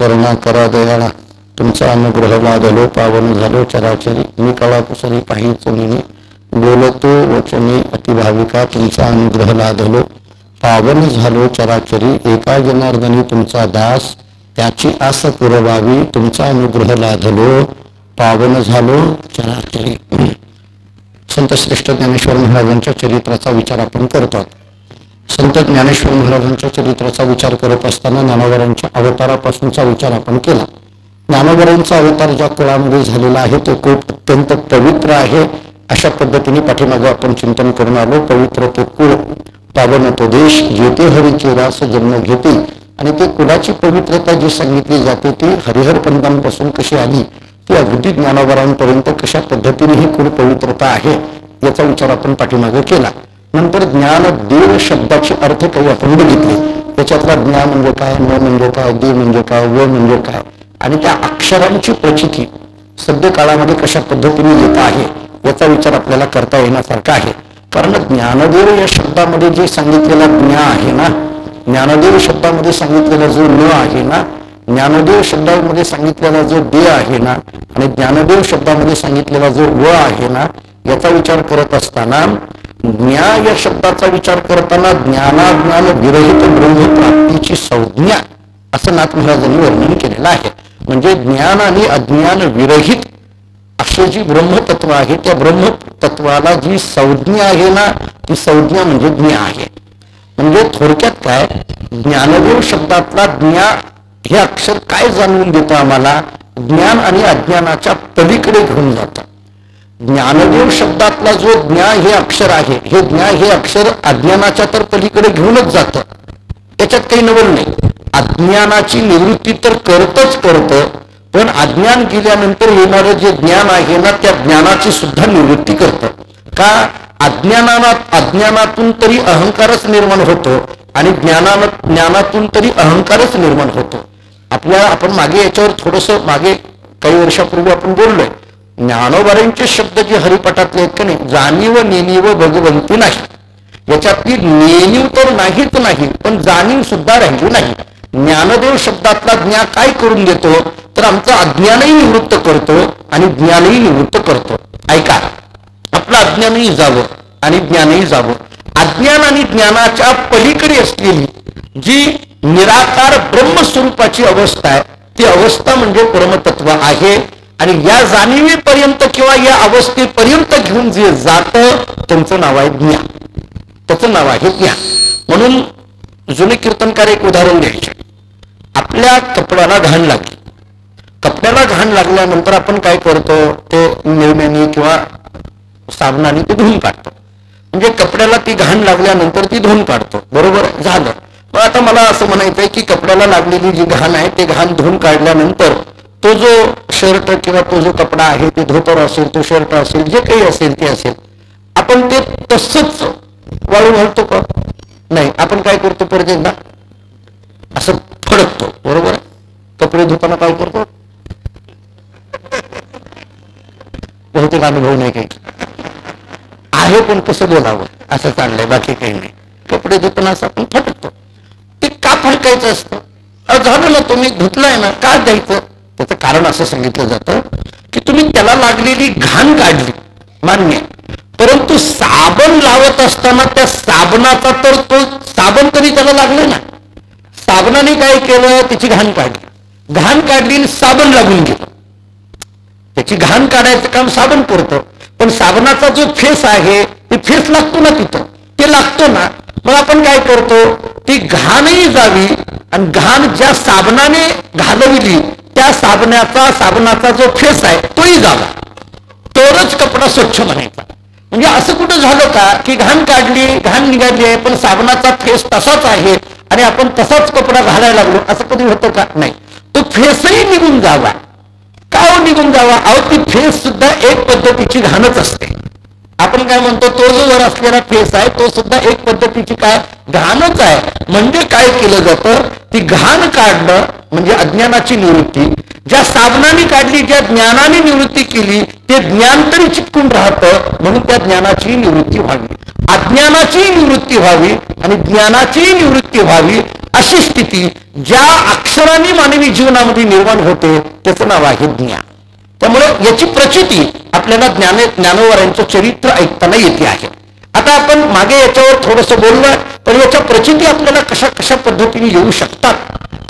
करुणा करा दयाळा तुमचा अनुग्रह लादलो पावन झालो चराचरी मी कळाकुसरी पाहि चुनीने बोलतो वचने अतिभाविका तुमचा अनुग्रह लादलो पावन झालो चराचरी एका जनार्दनी तुमचा दास त्याची आस पुरवावी तुमचा अनुग्रह लादलो पावन झालो चराचरी. संत श्रेष्ठ ज्ञानेश्वर महाराजांच्या चरित्राचा विचार आपण करतो. संत ज्ञानेश्वर महाराजांच्या चरित्राचा विचार करत असताना ज्ञानोबरांच्या अवतारापासूनचा विचार आपण केला. ज्ञानोबरांचा अवतार ज्या कुळामध्ये झालेला आहे तो खूप अत्यंत पवित्र आहे अशा पद्धतीने पाठीमागे आपण चिंतन करून आलो. पवित्र तो कुळ पावन तो देश जेथे हरीचे रास जन्म घेते आणि ते कुळाची पवित्रता जी सांगितली जाते ती हरिहर पंतांपासून कशी आली ती अगदी ज्ञानोबरांपर्यंत कशा पद्धतीने ही कुळ पवित्रता आहे याचा विचार आपण पाठीमागे केला. नंतर ज्ञान देव शब्दाचे अर्थ काही आपण बघितले. त्याच्यातला ज्ञान म्हणजे काय, न म्हणजे काय, दे म्हणजे काय, व म्हणजे काय आणि त्या अक्षरांची प्रचिती सध्या काळामध्ये कशा पद्धतीने येत आहे याचा विचार आपल्याला करता येण्यासारखा आहे. कारण ज्ञानदेव या शब्दामध्ये जे सांगितलेला ज्ञा आहे ना, ज्ञानदेव शब्दामध्ये सांगितलेला जो न आहे ना, ज्ञानदेव शब्दामध्ये सांगितलेला जो दे आहे ना आणि ज्ञानदेव शब्दामध्ये सांगितलेला जो व आहे ना याचा विचार करत असताना ज्ञा या शब्दाचा विचार करताना ज्ञानाज्ञान विरहित ब्रह्मप्राप्तीची संज्ञा असं नाथ महाराजांनी वर्णन केलेलं आहे. म्हणजे ज्ञान आणि अज्ञान विरहित असे जी ब्रह्मतत्व आहे त्या ब्रह्मतत्वाला जी संज्ञा आहे ना ती संज्ञा म्हणजे ज्ञा आहे. म्हणजे थोडक्यात काय, ज्ञानदेव शब्दातला ज्ञा हे अक्षर काय जाणून देतं आम्हाला, ज्ञान आणि अज्ञानाच्या पलीकडे घेऊन जातं. ज्ञानदेव शब्दातला जो ज्ञा हे अक्षर आहे हे ज्ञा हे अक्षर अज्ञानाच्या तर पलीकडे घेऊनच जातं. त्याच्यात काही नवल नाही. अज्ञानाची निवृत्ती तर करतं पण अज्ञान गेल्यानंतर येणारं जे ज्ञान आहे ना त्या ज्ञानाची सुद्धा निवृत्ती करतं. का, अज्ञानातून तरी अहंकारच निर्माण होतो आणि ज्ञानातून तरी अहंकारच निर्माण होतो. आपण मागे याच्यावर थोडस मागे काही वर्षापूर्वी आपण बोललोय. ज्ञानोबरांचे शब्द जे हरिपाठातले आहेत का नाही, जाणीव नेणीव भगवंती नाही, याच्यातली नेणीव तर नाहीच नाही पण जाणीव सुद्धा राहिली नाही. ज्ञानदेव शब्दातला ज्ञा काय करून देतो तर आमचं अज्ञानही निवृत्त करतो आणि ज्ञानही निवृत्त करतो. ऐका, आपलं अज्ञानही जावं आणि ज्ञानही जावं. अज्ञान आणि ज्ञानाच्या पलीकडे असलेली जी निराकार ब्रह्मस्वरूपाची अवस्था आहे ती अवस्था म्हणजे परमतत्व आहे. आणि या जाणीवेपर्यंत किंवा या अवस्थेपर्यंत घेऊन जे जातं त्यांचं नाव आहे ज्ञान, त्याचं नाव आहे ज्ञान. म्हणून जुने कीर्तनकार एक उदाहरण द्यायचे. आपल्या कपड्याला घाण लागली, कपड्याला घाण लागल्यानंतर आपण काय करतो, ते निरम्याने किंवा साबणाने ते धुवून काढतो. म्हणजे कपड्याला ती घाण लागल्यानंतर ती धुवून काढतो, बरोबर झालं. मग आता मला असं म्हणायचंय की कपड्याला लागलेली जी घाण आहे ते घाण धुवून काढल्यानंतर तो जो शर्ट किंवा तो जो कपडा आहे ते धोतर असेल, तो शर्ट असेल, जे काही असेल ते असेल, आपण ते तसंच वाळू घालतो का? नाही. आपण काय करतो, परत एकदा असं फडकतो, बरोबर. कपडे धुताना काय करतो, बहुतेक अनुभव नाही काही आहे पण कसं बोलावं असं चाललंय, बाकी काही नाही. कपडे धुताना असं आपण फडकतो. ते का फडकायचं असतं? झालं ना, तुम्ही धुतलाय ना, का द्यायचं? त्याचं कारण असं सांगितलं जातं की तुम्ही त्याला लागलेली घाण काढली, मान्य, परंतु साबण लावत असताना त्या साबणाचा तर तो साबण तरी त्याला लागलं ना. साबणाने काय केलं, त्याची घाण काढली, घाण काढली आणि साबण लागून गेलं. त्याची घाण काढायचं काम साबण करतं पण साबणाचा जो फेस आहे ते फेस लागतो ना, तिथं ते लागतो ना. मग आपण काय करतो, ती घाणही जावी आणि घाण ज्या साबणाने घालवली त्या साबणाचा जो फेस आहे तोही जावा, तरच कपडा स्वच्छ बनायचा. म्हणजे असं कुठं झालं का की घाण काढली, घाण निघाली आहे पण साबणाचा फेस तसाच आहे आणि आपण तसाच कपडा घालायला लागलो, असं कधी होतं का? नाही. तो फेसही निघून जावा. का निघून जावा? अहो, ती फेस सुद्धा एक पद्धतीची घाणच असते. आपण काय म्हणतो, तो जो वर असलेला फेस आहे तो सुद्धा एक पद्धतीची काय घाणच आहे. म्हणजे काय केलं जातं, ती घाण काढणं म्हणजे अज्ञानाची निवृत्ती. ज्या साबणाने काढली, ज्या ज्ञानाने निवृत्ती केली ते ज्ञान तरी चिटकून राहतं, म्हणून त्या ज्ञानाची निवृत्ती व्हावी, अज्ञानाची निवृत्ती व्हावी आणि ज्ञानाची निवृत्ती व्हावी अशी स्थिती ज्या अक्षराने मानवी जीवनामध्ये निर्माण होते त्याचं नाव आहे ज्ञान. त्यामुळे याची प्रचिती आपल्याला ज्ञानोबरांचं चरित्र ऐकताना येते आहे. आता आपण मागे याच्यावर थोडंसं बोललो, पण याच्या प्रचिती आपल्याला कशा कशा पद्धतीने येऊ शकतात.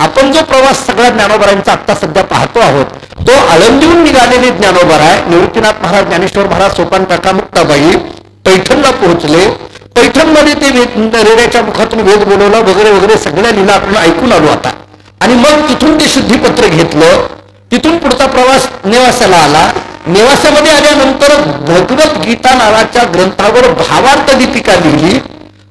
आपण जो प्रवास सगळ्या ज्ञानोबरांचा आता सध्या पाहतो आहोत तो आळंदीहून निघालेले ज्ञानोबर आहे. निवृत्तीनाथ महाराज, ज्ञानेश्वर महाराज, सोपान काका, मुक्ताबाई पैठणला पोहोचले. पैठणमध्ये ते रेड्याच्या मुखातून वेद बोलवला वगैरे वगैरे सगळ्या लीला आपण ऐकून आलो आता. आणि मग तिथून ते शुद्धीपत्र घेतलं. तिथून पुढचा प्रवास नेवासाला आला. नेवासामध्ये आल्यानंतर भगवद्गीता नावाच्या ग्रंथावर भावार्थ दीपिका लिहिली.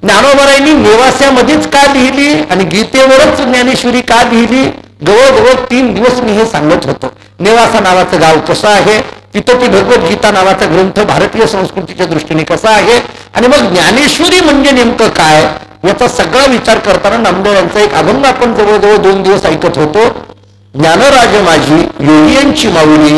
ज्ञानोबरायांनी नेवासामध्येच का लिहिली आणि गीतेवरच ज्ञानेश्वरी का लिहिली, जवळजवळ 3 दिवस मी हे सांगत होतो. नेवासा नावाचं गाव कसं आहे, तिथं ती भगवद्गीता नावाचा ग्रंथ भारतीय संस्कृतीच्या दृष्टीने कसा आहे, आणि मग ज्ञानेश्वरी म्हणजे नेमकं काय याचा सगळा विचार करताना नामदेव यांचा एक अभंग आपण जवळजवळ 2 दिवस ऐकत होतो. ज्ञानराज माझी योगियांची माऊली,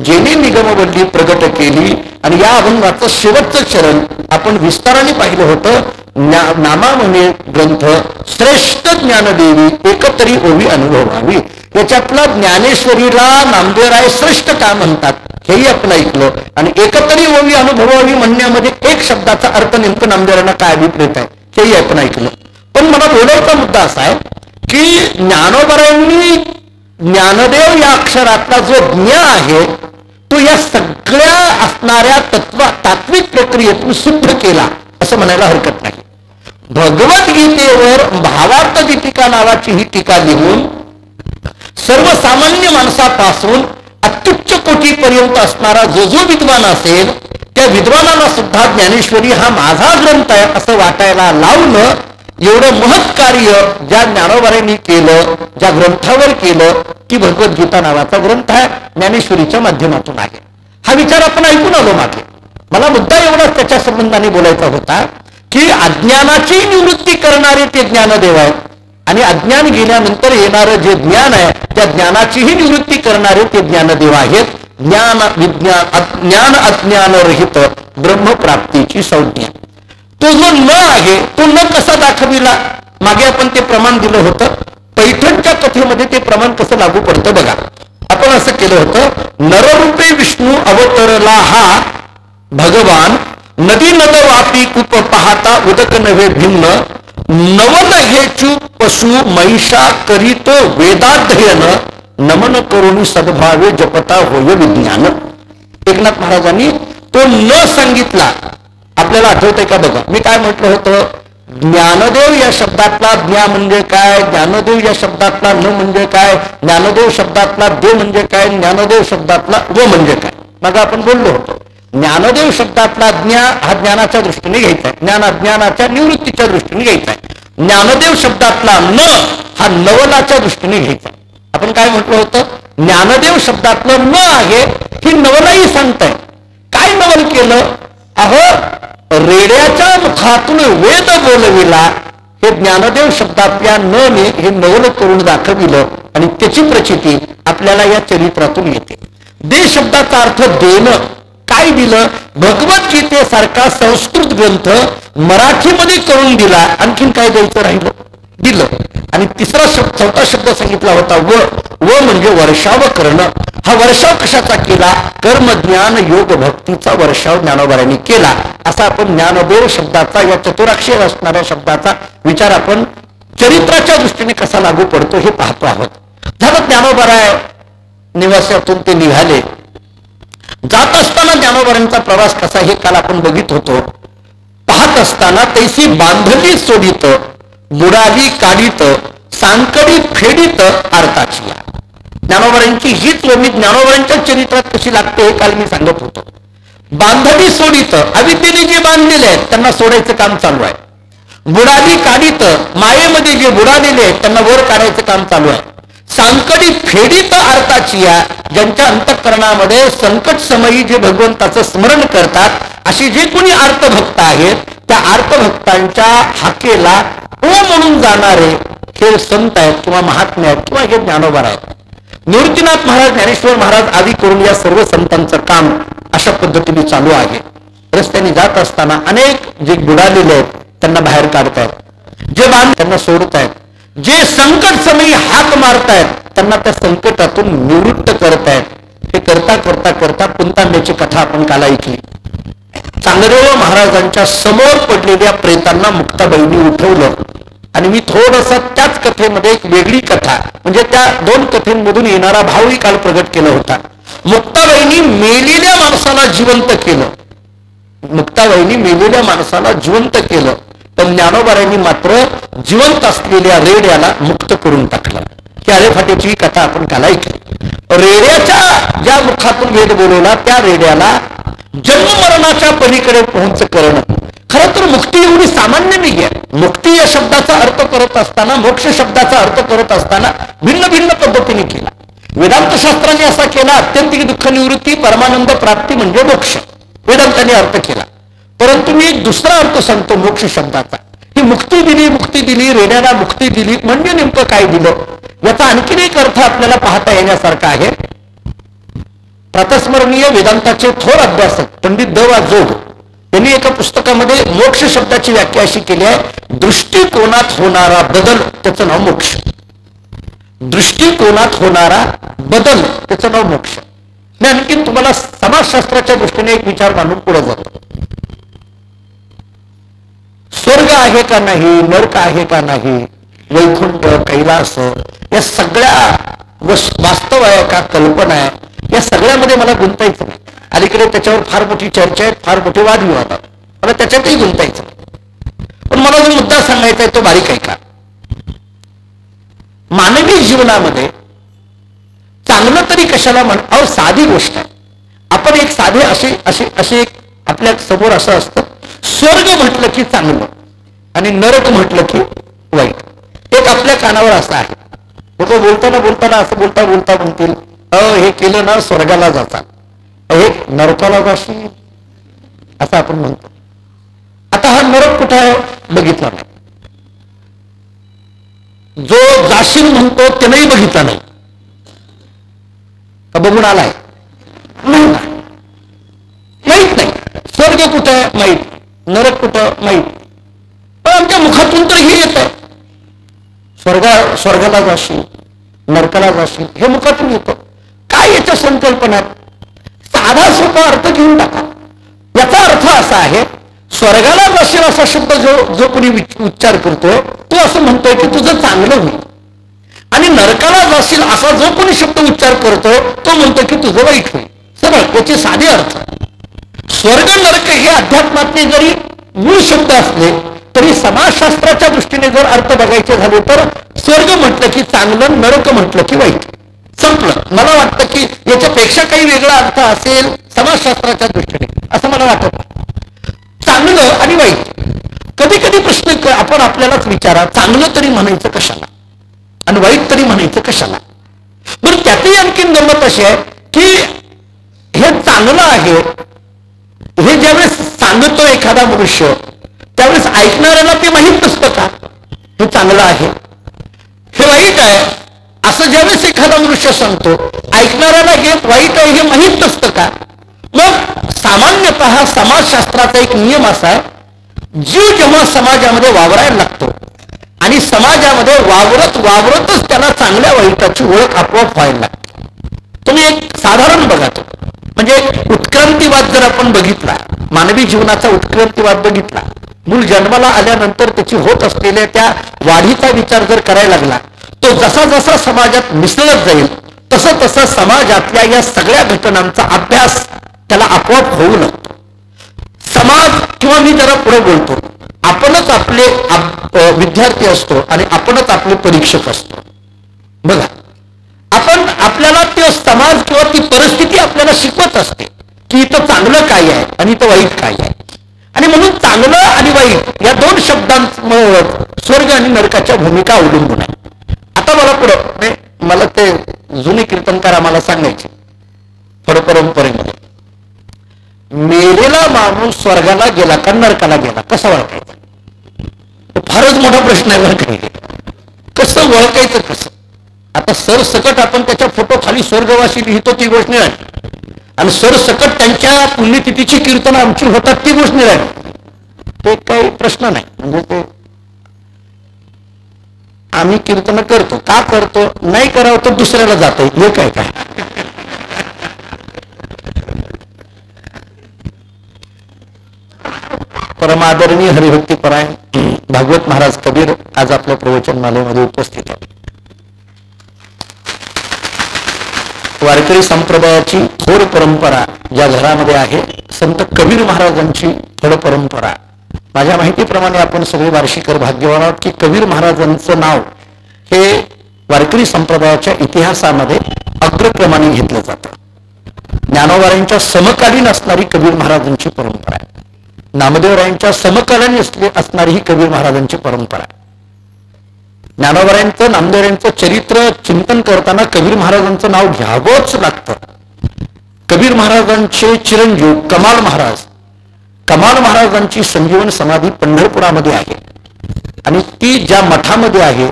जेने निगमवल्ली प्रगट केली. आणि या अभंगाचं शेवटचं चरण आपण विस्ताराने पाहिलं होतं. नामा म्हणे ग्रंथ श्रेष्ठ ज्ञानदेवी एकतरी ओवी अनुभवावी. याच्यातला ज्ञानेश्वरीला नामदेवराय श्रेष्ठ का म्हणतात हेही आपण ऐकलं. आणि एकतरी ओवी अनुभवावी म्हणण्यामध्ये एक शब्दाचा अर्थ नेमकं नामदेवरांना काय अभिप्रेत आहे हेही आपण ऐकलं. पण मला बोलायचा मुद्दा असा आहे की ज्ञानोबरांनी ज्ञानदेव या अक्षरातला जो ज्ञ आहे तो या सगळ्या असणाऱ्या तात्विक प्रक्रियेतून सिद्ध केला असं म्हणायला हरकत नाही. भगवद्गीतेवर भावार्थ दीपिका नावाची ही टीका लिहून सर्वसामान्य माणसापासून अत्युच्च कोटीपर्यंत असणारा जो जो विद्वान असेल त्या विद्वानाला सुद्धा ज्ञानेश्वरी हा माझा ग्रंथ आहे असं वाटायला लावणं, एवढं महत् कार्य ज्या ज्ञानोबरांनी केलं, ज्या ग्रंथावर केलं की भगवद्गीता नावाचा ग्रंथ आहे ज्ञानेश्वरीच्या माध्यमातून आहे. हा विचार आपण ऐकून आलो मागे. मला मुद्दा एवढाच त्याच्या संबंधाने बोलायचा होता की अज्ञानाची निवृत्ती करणारे ते ज्ञानदेव आहेत आणि अज्ञान गेल्यानंतर येणारं जे ज्ञान आहे त्या ज्ञानाचीही निवृत्ती करणारे ते ज्ञानदेव आहेत. ज्ञान अज्ञान रहित ब्रह्मप्राप्तीची संज्ञा. तो जो न आहे तो न कसा दाखविला, मागे आपण ते प्रमाण दिलं होतं. पैठणच्या कथेमध्ये ते प्रमाण कसं लागू पडतं बघा. आपण असं केलं होतं, नररूपे विष्णू अवतरला हा भगवान, नदी नद वापी कूप पाहता उदक नव्हे भिन्न, नवन हेचू पशु महिषा करीतो वेदाध्ययन, नमन करुणी सद्भावे जपता होय विज्ञान. एकनाथ महाराजांनी तो न सांगितला. आपल्याला आठवतंय का बघा, मी काय म्हटलं होतं, ज्ञानदेव या शब्दातला ज्ञा म्हणजे काय, ज्ञानदेव या शब्दातला न म्हणजे काय, ज्ञानदेव शब्दातला दे म्हणजे काय, ज्ञानदेव शब्दातला व म्हणजे काय. मग आपण बोललो होतो ज्ञानदेव शब्दातला ज्ञा हा ज्ञानाच्या दृष्टीने घ्यायचा आहे, ज्ञान अज्ञानाच्या निवृत्तीच्या दृष्टीने घ्यायचा आहे. ज्ञानदेव शब्दातला न हा नवलाच्या दृष्टीने घ्यायचा. आपण काय म्हटलं होतं, ज्ञानदेव शब्दातलं न आहे ही नवलाही सांगताय. काय नवल केलं, अहो रेड्याच्या मुखातून वेद बोलविला, हे ज्ञानदेव शब्दातल्या न ने हे नवल करून दाखविलं आणि त्याची प्रचिती आपल्याला या चरित्रातून येते. दे शब्दाचा अर्थ देणं. काय दिलं, भगवद्गीतेसारखा संस्कृत ग्रंथ मराठीमध्ये करून दिला, आणखीन काय द्यायचं राहिलं, दिलं. आणि तिसरा शब्द, चौथा शब्द सांगितला होता व म्हणजे वर्षाव करणं. हा वर्षाव कशाचा केला, कर्म ज्ञान योग भक्तीचा वर्षाव ज्ञानोबरांनी केला. असा आपण ज्ञानदेव शब्दाचा या चतुराक्षर असणाऱ्या शब्दाचा विचार आपण चरित्राच्या दृष्टीने कसा लागू पडतो हे पाहतो आहोत. झालं, ज्ञानोबराय निवासातून ते निघाले. जात असताना ज्ञानोबरांचा प्रवास कसा हे काल आपण बघित होतो. पाहत असताना तैसी बांधली सोडित, बुडाली काढीत, सांकडी फेडीत अर्थाची. ज्ञानोबरांची हीच ओवी ज्ञानोबरांच्या चरित्रात कशी लागते हे काल मी सांगत होतो. बांधली सोडित, अविद्येने जे बांधलेले आहेत त्यांना सोडायचं काम चालू आहे. बुडाली काढीत, मायेमध्ये जे बुडालेले आहेत त्यांना वर काढायचं काम चालू आहे. सांकडी फेडीत अर्थाची, ज्यांच्या अंतःकरणामध्ये संकट समयी जे भगवंताचं स्मरण करतात अशी जे कोणी आर्तभक्त आहेत त्या आर्तभक्तांच्या हाकेला ओ म्हणून जाणारे हे संत आहेत किंवा महात्मे आहेत किंवा हे ज्ञानोबा आहेत. निवृत्तीनाथ महाराज, ज्ञानेश्वर महाराज आदी करून या सर्व संतांचं काम अशा पद्धतीने चालू आहे. रस्त्याने जात असताना अनेक जे बुडालेले आहेत त्यांना बाहेर काढतायत, जे बांध त्यांना सोडतायत. जे संकट समयी हात मारतायत त्यांना त्या संकटातून निवृत्त करतायत. हे करता करता करता पुंतांब्याची कथा आपण काल ऐकली. चांगदेव महाराजांच्या समोर पडलेल्या प्रेतांना मुक्ताबाईंनी उठवलं आणि मी थोडंसं त्याच कथेमध्ये एक वेगळी कथा म्हणजे त्या दोन कथेमधून येणारा भावही काल प्रगट केला होता. मुक्ताबाईंनी मेलेल्या माणसाला जिवंत केलं. मुक्ताबाईंनी मेलेल्या माणसाला जिवंत केलं पण ज्ञानोबारायांनी मात्र जिवंत असलेल्या रेड्याला मुक्त करून टाकलं. ही आळेफाट्याची कथा आपण काल ऐकली. रेड्याच्या ज्या मुखातून वेद बोलवला त्या रेड्याला जन्ममरणाच्या पलीकडे पोहोच करणं. खरं तर मुक्ती एवढी सामान्य नाही आहे. मुक्ती या शब्दाचा अर्थ करत असताना मोक्ष शब्दाचा अर्थ करत असताना भिन्न भिन्न पद्धतीने केला. वेदांत शास्त्राने असा केला अत्यंतिक दुःख निवृत्ती परमानंद प्राप्ती म्हणजे मोक्ष वेदांताने अर्थ केला. परंतु मी एक दुसरा अर्थ सांगतो मोक्ष शब्दाचा. ही मुक्ती दिली रेड्याला मुक्ती दिली म्हणजे नेमकं काय दिलं याचा आणखीन एक अर्थ आपल्याला पाहता येण्यासारखा आहे. प्रातस्मरणीय वेदांताचे थोर अभ्यासक पंडित द वा जोग यांनी एका पुस्तकामध्ये मोक्ष शब्दाची व्याख्या अशी केली आहे दृष्टिकोनात होणारा बदल त्याचं नाव मोक्ष. दृष्टिकोनात होणारा बदल त्याचं नाव मोक्ष. मी आणखीन तुम्हाला समाजशास्त्राच्या दृष्टीने एक विचार मांडून पुढे जातो. स्वर्ग आहे का नाही नरक आहे का नाही वैकुंठ कैलास या सगळ्या वास्तव आहे का कल्पना आहे या सगळ्यामध्ये मला गुंतायचं नाही. अलीकडे त्याच्यावर फार मोठी चर्चा आहे फार मोठे वादविवाद आहेत मला त्याच्यातही गुंतायचं नाही. पण मला जो मुद्दा सांगायचा आहे तो बारीक आहे का मानवी जीवनामध्ये चांगलं तरी कशाला अहो साधी गोष्ट आहे. आपण एक साधे असे एक आपल्या समोर असं असतं स्वर्ग म्हटलं की चांगलं आणि नरक म्हटलं की वाईट. एक आपल्या कानावर असं आहे लोक बोलताना असं बोलता म्हणतील हे केलं ना स्वर्गाला जाता हे नरकाला जाशील असं आपण म्हणतो. आता हा नरक कुठं आहे बघितला नाही. जो जाशील म्हणतो त्यानंही बघितला नाही का बघून आलाय माहित नाही. स्वर्ग कुठं आहे माहित नरक कुठं माहित पण आमच्या मुखातून तर हे येत आहे स्वर्गाला जाशील नरकाला जाशील हे मुखातून येतं. काय याच्या संकल्पनात साधा सोपा अर्थ घेऊन टाका. याचा अर्थ असा आहे स्वर्गाला जाशील असा शब्द जो कोणी उच्चार करतो तो असं म्हणतोय की तुझं चांगलं होईल आणि नरकाला जाशील असा जो कोणी शब्द उच्चार करतो तो म्हणतो की तुझं वाईट होईल. सरळ याचे साधे अर्थ. स्वर्ग नरक हे अध्यात्मातले जरी मूळ शब्द असले तरी समाजशास्त्राच्या दृष्टीने जर अर्थ बघायचे झाले तर स्वर्ग म्हटलं की चांगलं नरक म्हटलं की वाईट संपलं. मला वाटतं की याच्यापेक्षा काही वेगळा अर्थ असेल समाजशास्त्राच्या दृष्टीने असं मला वाटत. चांगलं आणि वाईट कधी कधी प्रश्न आपण आपल्यालाच विचारा चांगलं तरी म्हणायचं कशाला आणि वाईट तरी म्हणायचं कशाला. बरं त्यातही आणखीन गंमत अशी आहे की हे चांगलं आहे हे ज्यावेळेस सांगतो एखादा मनुष्य त्यावेळेस ऐकणाऱ्याला ते माहीत नसतं का हे चांगलं आहे हे वाईट आहे असं ज्यावेळेस एखादा मनुष्य सांगतो ऐकणाऱ्याला हे वाईट आहे हे माहीत नसतं का. मग सामान्यतः समाजशास्त्राचा एक नियम असा आहे जीव जेव्हा समाजामध्ये वावरायला लागतो आणि समाजामध्ये वावरतच त्याला चांगल्या वाईटाची ओळख आपोआप व्हायला लागते. तुम्ही एक साधारण बघा तो म्हणजे उत्क्रांतीवाद जर आपण बघितला मानवी जीवनाचा उत्क्रांतीवाद बघितला मूल जन्माला आल्यानंतर त्याची होत असलेल्या त्या वाढीचा विचार जर करायला लागला तो जसा जसा समाजात मिसळत जाईल तसं तसं समाजातल्या या सगळ्या घटनांचा अभ्यास त्याला आपोआप होऊ लागतो. समाज किंवा मी जरा पुढे बोलतो आपणच आपले विद्यार्थी असतो आणि आपणच आपले परीक्षक असतो. बघा आपण आपल्याला तो समाज किंवा ती परिस्थिती आपल्याला शिकवत असते की इथं चांगलं काय आहे आणि इथं वाईट काय आहे आणि म्हणून चांगलं आणि वाईट या दोन शब्दांमुळे स्वर्ग आणि नरकाच्या भूमिका अवलंबून आहे. आता मला पुढं मला ते जुने कीर्तनकार आम्हाला सांगायचे थोडं परंपरेमध्ये मेलेला माणूस स्वर्गाला गेला का नरकाला गेला कसा ओळखायचा फारच मोठा प्रश्न आहे बरं काही. कसं ओळखायचं कसं. आता सरसकट आपण त्याच्या फोटो खाली स्वर्गवासी लिहितो ती गोष्ट नाही आणि सरसकट त्यांच्या पुण्यतिथीची कीर्तन आमची होतात ती गोष्ट नाही ते काही प्रश्न नाही. म्हणजे ते आम्ही कीर्तन करतो. का करतो? नाही करावं तर दुसऱ्याला जातं. हे काय काय परमादरणीय हरिभक्तीपरायण भागवत महाराज कबीर आज आपल्या प्रवचन मालेमध्ये उपस्थित आहे. वारकरी संप्रदायाची थोर परंपरा ज्या घरामध्ये आहे, संत कबीर महाराजांची फळ परंपरा. माझ्या माहितीप्रमाणे आपण सगळे वार्षिकर भाग्यवान आहोत की कबीर महाराजांचं नाव हे वारकरी संप्रदायाच्या इतिहासामध्ये अग्रक्रमाने घेतलं जातं. ज्ञानोबारायांच्या समकालीन असणारी कबीर महाराजांची परंपरा आहे. नामदेवरायांच्या समकालीन असणारी ही कबीर महाराजांची परंपरा आहे. ज्ञानोबारायांचं नामदेवरायांचं चरित्र चिंतन करताना कबीर महाराजांचं नाव घ्यावंच लागतं. कबीर महाराजांचे चिरंजीव कमाल महाराजांची संजीवन समाधी पंढरपुरामध्ये आहे आणि ती ज्या मठामध्ये आहे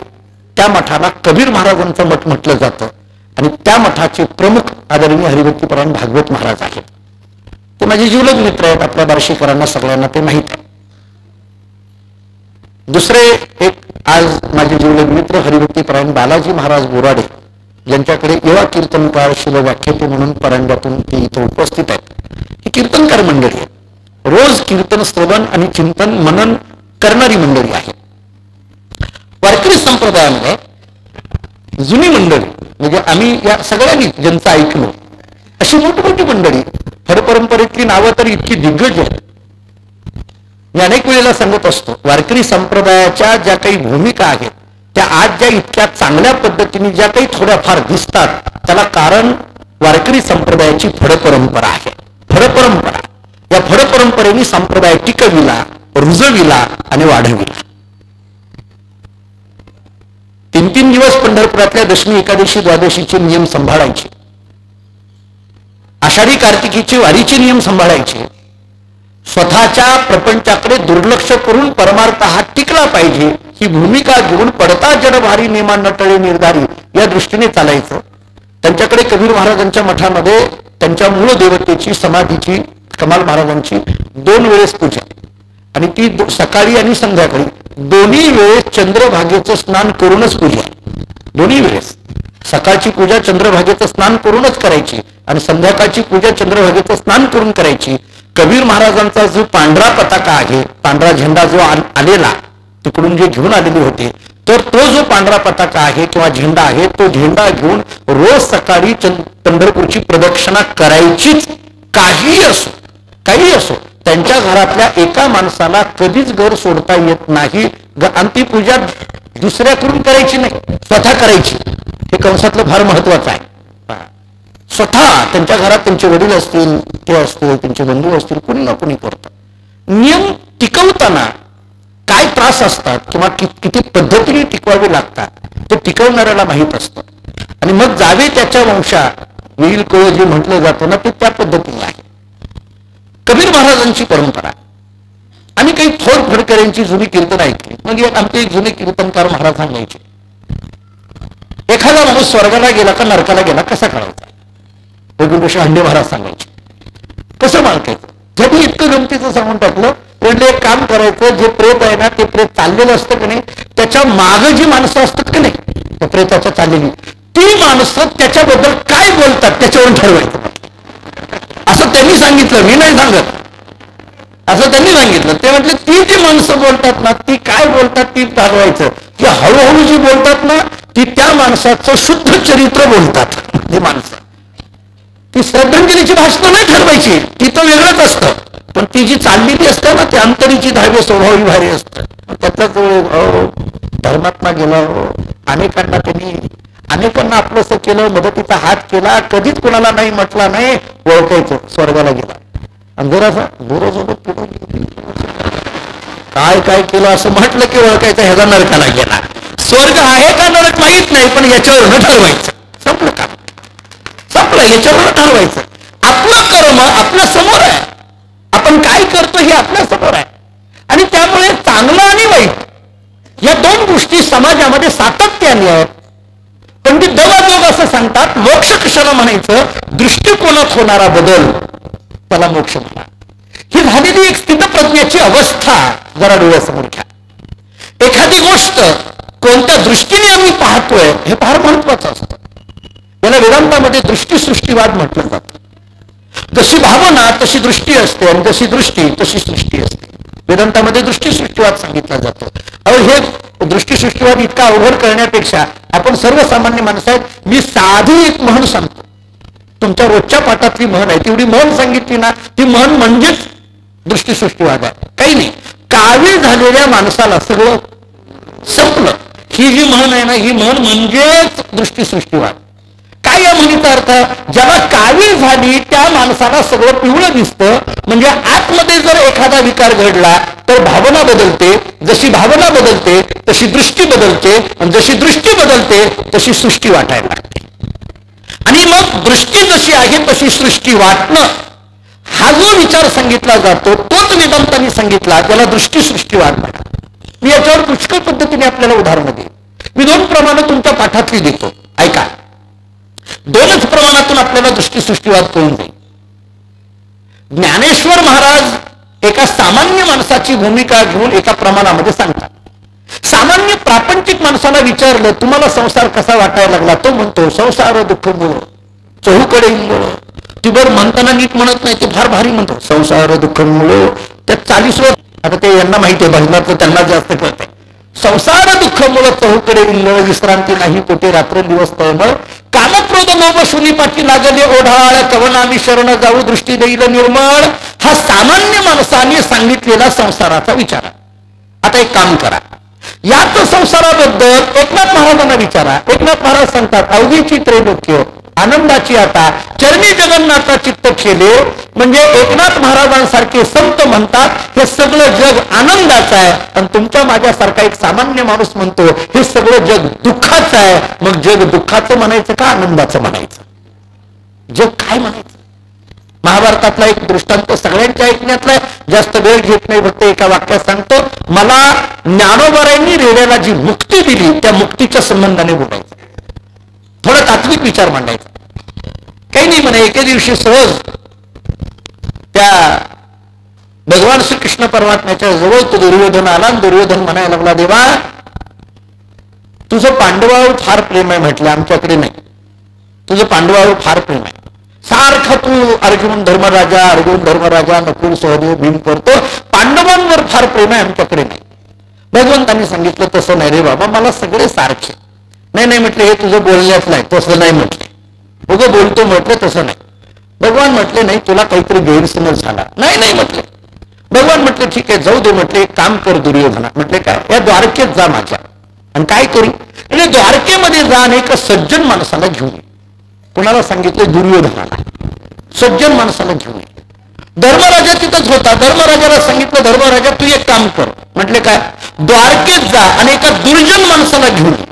त्या मठाला कबीर महाराजांचं मठ म्हटलं जातं आणि त्या मठाचे प्रमुख आदरणीय हरिभक्तीपरायण भागवत महाराज आहेत. ते माझे जिवलग मित्र आहेत. आपल्या बार्शीकरांना सगळ्यांना ते माहीत आहे. दुसरे एक आज माझे जिवलग मित्र हरिभक्तीपरायण बालाजी महाराज बोराडे, ज्यांच्याकडे युवा कीर्तनकार शिवव्याख्याते म्हणून परांड्यातून ते इथं उपस्थित आहेत. ही कीर्तनकार मंडळी आहे. रोज कीर्तन श्रवण आणि चिंतन मनन करणारी मंडळी आहे. वारकरी संप्रदायामध्ये जुनी मंडळी म्हणजे आम्ही या सगळ्यांनी ज्यांचं ऐकलो अशी मोठी मंडळी, फळपरंपरेतली नावं तर इतकी दिग्गज आहेत. मी अनेक वेळेला सांगत असतो, वारकरी संप्रदायाच्या ज्या काही भूमिका आहेत त्या आज ज्या इतक्या चांगल्या पद्धतीने ज्या काही थोड्याफार दिसतात त्याला कारण वारकरी संप्रदायाची फळपरंपरा आहे. फळपरंपरा, या फळपरंपरेने संप्रदाय टिकविला, रुजविला आणि वाढविला. 3 दिवस पंढरपुरातल्या दशमी, एकादशी, द्वादशीचे नियम सांभाळायचे. आषाढी कार्तिकीचे वारीचे नियम सांभाळायचे. स्वतःच्या प्रपंचाकडे दुर्लक्ष करून परमार्थ हा टिकला पाहिजे ही भूमिका घेऊन पडता जडभारी नेमा नटळे निर्धारी या दृष्टीने चालायचं. त्यांच्याकडे कबीर महाराजांच्या मठामध्ये त्यांच्या मूळ देवतेची समाधीची कमाल महाराजांची 2 वेळेस पूजा आणि ती सकाळी आणि संध्याकाळी दोन्ही वेळेस चंद्रभागेचं स्नान करूनच पूजा. दोन्ही वेळेस सकाळची पूजा चंद्रभागेचं स्नान करूनच करायची आणि संध्याकाळची पूजा चंद्रभागेचं स्नान करून करायची. कबीर महाराजांचा जो पांढरा पताका आहे, पांढरा झेंडा जो आलेला तिकडून जे घेऊन आलेले होते, तर तो जो पांढरा पताका आहे किंवा झेंडा आहे तो झेंडा घेऊन रोज सकाळी पंढरपूरची प्रदक्षिणा करायचीच. काही असो त्यांच्या घरातल्या एका माणसाला कधीच घर सोडता येत नाही आणि ती पूजा दुसऱ्याकडून करायची नाही, स्वतः करायची. हे कंसातलं फार महत्वाचं आहे. स्वतः त्यांच्या घरात त्यांचे वडील असतील, ते असतील, त्यांचे बंधू असतील, कुणी ना कुणी करतं. नियम टिकवताना काय त्रास असतात किंवा किती पद्धतीने टिकवावे लागतात ते टिकवणाऱ्याला माहीत असतं आणि मग जावे त्याच्या वंशा येईल कळ जे म्हटलं जातं ना ते त्या पद्धतीने आहे. कबीर महाराजांची परंपरा. आम्ही काही थोर फडकऱ्यांची जुनी कीर्तन ऐकली. मग आमचे एक जुने कीर्तनकार महाराज सांगायचे, एखादा माणूस स्वर्गाला गेला का नरकाला गेला कसा कळायचा? वैकुंठ हंडे महाराज सांगायचे. कसं माळकायचं? ज्यांनी इतकं गमतीचं सांगून टाकलं. म्हणजे एक काम करायचं, जे प्रेत आहे ना ते प्रेत चाललेलं असतं की नाही, त्याच्या मागं जी माणसं असतात की नाही त्या प्रेताच्या चाललेली, ती माणसं त्याच्याबद्दल काय बोलतात त्याच्यावरून ठरवायचं. असं त्यांनी सांगितलं, मी नाही सांगत. असं त्यांनी सांगितलं. ते म्हटले ती जी माणसं बोलतात ना ती काय बोलतात ती ठरवायचं. की हळूहळू जी बोलतात ना ती त्या माणसाचं शुद्ध चरित्र बोलतात. ती माणसं ती श्रद्धांजलीची भाषणं नाही ठरवायची, ती तर वेगळंच असतं. पण ती जी चाललेली असते ना ती अंतरीची धावे स्वभावी भारी असतं. त्यातला धर्मात्मा गेला, अनेकांना आपलंसं केलं, मदतीचा हात केला, कधीच कोणाला नाही म्हटला नाही, ओळखायचं स्वर्गाला गेला. आणि जरासा गुरुसोबत काय केलं असं म्हटलं की ओळखायचं ह्याचा नरकाला गेला. स्वर्ग आहे का नरक माहीत नाही पण याच्यावर ठरवायचं. संपलं का? संपलं. याच्यावर ठरवायचं. आपलं कर्म आपल्या समोर आहे. आपण काय करतो हे आपल्या समोर आहे आणि त्यामुळे चांगलं आणि वाईट या 2 गोष्टी समाजामध्ये सातत्याने आहेत. पंडित दवाजोग असं सांगतात, मोक्ष कशाला म्हणायचं? दृष्टिकोनात होणारा बदल त्याला मोक्ष म्हणा. ही झालेली एक स्थितप्रज्ञाची अवस्था जरा डोळ्यासमोर घ्या. एखादी गोष्ट कोणत्या दृष्टीने आम्ही पाहतोय हे फार महत्वाचं असतं. याला वेदांतामध्ये दृष्टीसृष्टीवाद म्हटलं जातं. जशी भावना तशी दृष्टी असते आणि जशी दृष्टी तशी सृष्टी असते. वेदांतामध्ये दृष्टीसृष्टीवाद सांगितला जातो. हे दृष्टीसृष्टीवाद इतका अवघड करण्यापेक्षा आपण सर्वसामान्य माणसं आहेत, मी साधी एक म्हण सांगतो. तुमच्या रोजच्या पाठातली म्हण आहे तेवढी म्हण सांगितली ना, ती म्हण म्हणजेच दृष्टीसृष्टीवाद आहे. काही नाही, कावीळ झालेल्या माणसाला सगळं संपलं, ही जी म्हण आहे ना, ही म्हण म्हणजेच दृष्टीसृष्टीवाद. काय या म्हणीचा अर्थ? ज्याला कावीळ झाली त्या माणसाला सगळं पिवळं दिसतं. म्हणजे आतमध्ये जर एखादा विकार घडला तर भावना बदलते, जशी भावना बदलते तशी दृष्टी बदलते, आणि जशी दृष्टी बदलते तशी सृष्टी वाटायला लागते. आणि मग दृष्टी जशी आहे तशी सृष्टी वाटणं, हा जो विचार सांगितला जातो तोच वेदांतांनी सांगितला, त्याला दृष्टीसृष्टीवाद म्हणतात. मी याच्यावर पुष्कळ पद्धतीने आपल्याला उदाहरणं देईन. मी 2 प्रमाणं तुमच्या पाठातली देतो, ऐका. 2च प्रमाणातून आपल्याला दृष्टीसृष्टीवाद कळून जाईल. ज्ञानेश्वर महाराज एका सामान्य माणसाची भूमिका घेऊन एका प्रमाणामध्ये सांगतात. सामान्य प्रापंचिक माणसाला विचारलं तुम्हाला संसार कसा वाटायला लागला, तो म्हणतो संसार दुःख मुळ चहूकडे इंगळ. ती बर म्हणताना नीट म्हणत नाही, ते फार भारी म्हणतो संसार दुःख मुळ. त्यात 40वर, आता ते यांना माहिती आहे, भजनाचं त्यांना जास्त कळतंय. संसार दुःख मुळ चहूकडे इंगळ, विश्रांती नाही कोठे रात्र दिवस तळमळ. कामक्रोध लोभ शुनी पाठी लागले ओढाळ, कवनामी शरण जाऊ दृष्टी देईल निर्मळ. हा सामान्य माणसाने सांगितलेला संसाराचा विचार. आता एक काम करा, याच संसाराबद्दल एकनाथ महाराजांना विचारा. एकनाथ महाराज सांगतात अवधीची त्रैलोक्य आनंदाची आता चरणी जगन्नाथा चित्त केले. म्हणजे एकनाथ महाराजांसारखे संत म्हणतात हे सगळं जग आनंदाचं आहे, आणि तुमच्या माझ्यासारखा एक सामान्य माणूस म्हणतो हे सगळं जग दुःखाचं आहे. मग जग दुःखाचं म्हणायचं का आनंदाचं म्हणायचं? जग काय म्हणायचं? महाभारतातला एक दृष्टांत सगळ्यांच्या ऐकण्यातला, जास्त वेळ घेत नाही, फक्त एका वाक्यात सांगतो. मला ज्ञानोबारायांनी रेड्याला जी मुक्ती दिली त्या मुक्तीच्या संबंधाने बोलायचं, थोडा तात्विक विचार मांडायचा. काही नाही म्हणे, एके दिवशी सहज त्या भगवान श्रीकृष्ण परमात्म्याच्या जवळ तो दुर्योधन आला. दुर्योधन म्हणायला लागला देवा तुझं पांडवावर फार प्रेम आहे. म्हटलं आमच्याकडे नाही, तुझं पांडवावर फार प्रेम आहे. सारखं तू अर्जुन धर्मराजा नकुल सहदेव भीम करतो, पांडवांवर फार प्रेम आहे, आमच्याकडे नाही. भगवंतांनी सांगितलं तसं नाही रे बाबा, मला सगळे सारखे. नाही म्हटलं हे तुझं बोलण्यात नाही, तसं नाही म्हटले. उगं बोलतो म्हटलं तसं नाही. भगवान म्हटले नाही तुला काहीतरी गैरसमज झाला. नाही म्हटले. भगवान म्हटले ठीक आहे जाऊ दे. म्हटले एक काम कर दुर्योधना. म्हटले काय? या द्वारकेत जा माझ्या. आणि काय करू? म्हणजे द्वारकेमध्ये जा आणि एका सज्जन माणसाला घेऊन ये. कुणाला सांगितलं? दुर्योधनाला. सज्जन माणसाला घेऊन ये. धर्मराजा तिथंच होता. धर्मराजाला सांगितलं धर्मराजा तू एक काम कर. म्हटले काय? द्वारकेत जा आणि एका दुर्जन माणसाला घेऊन ये.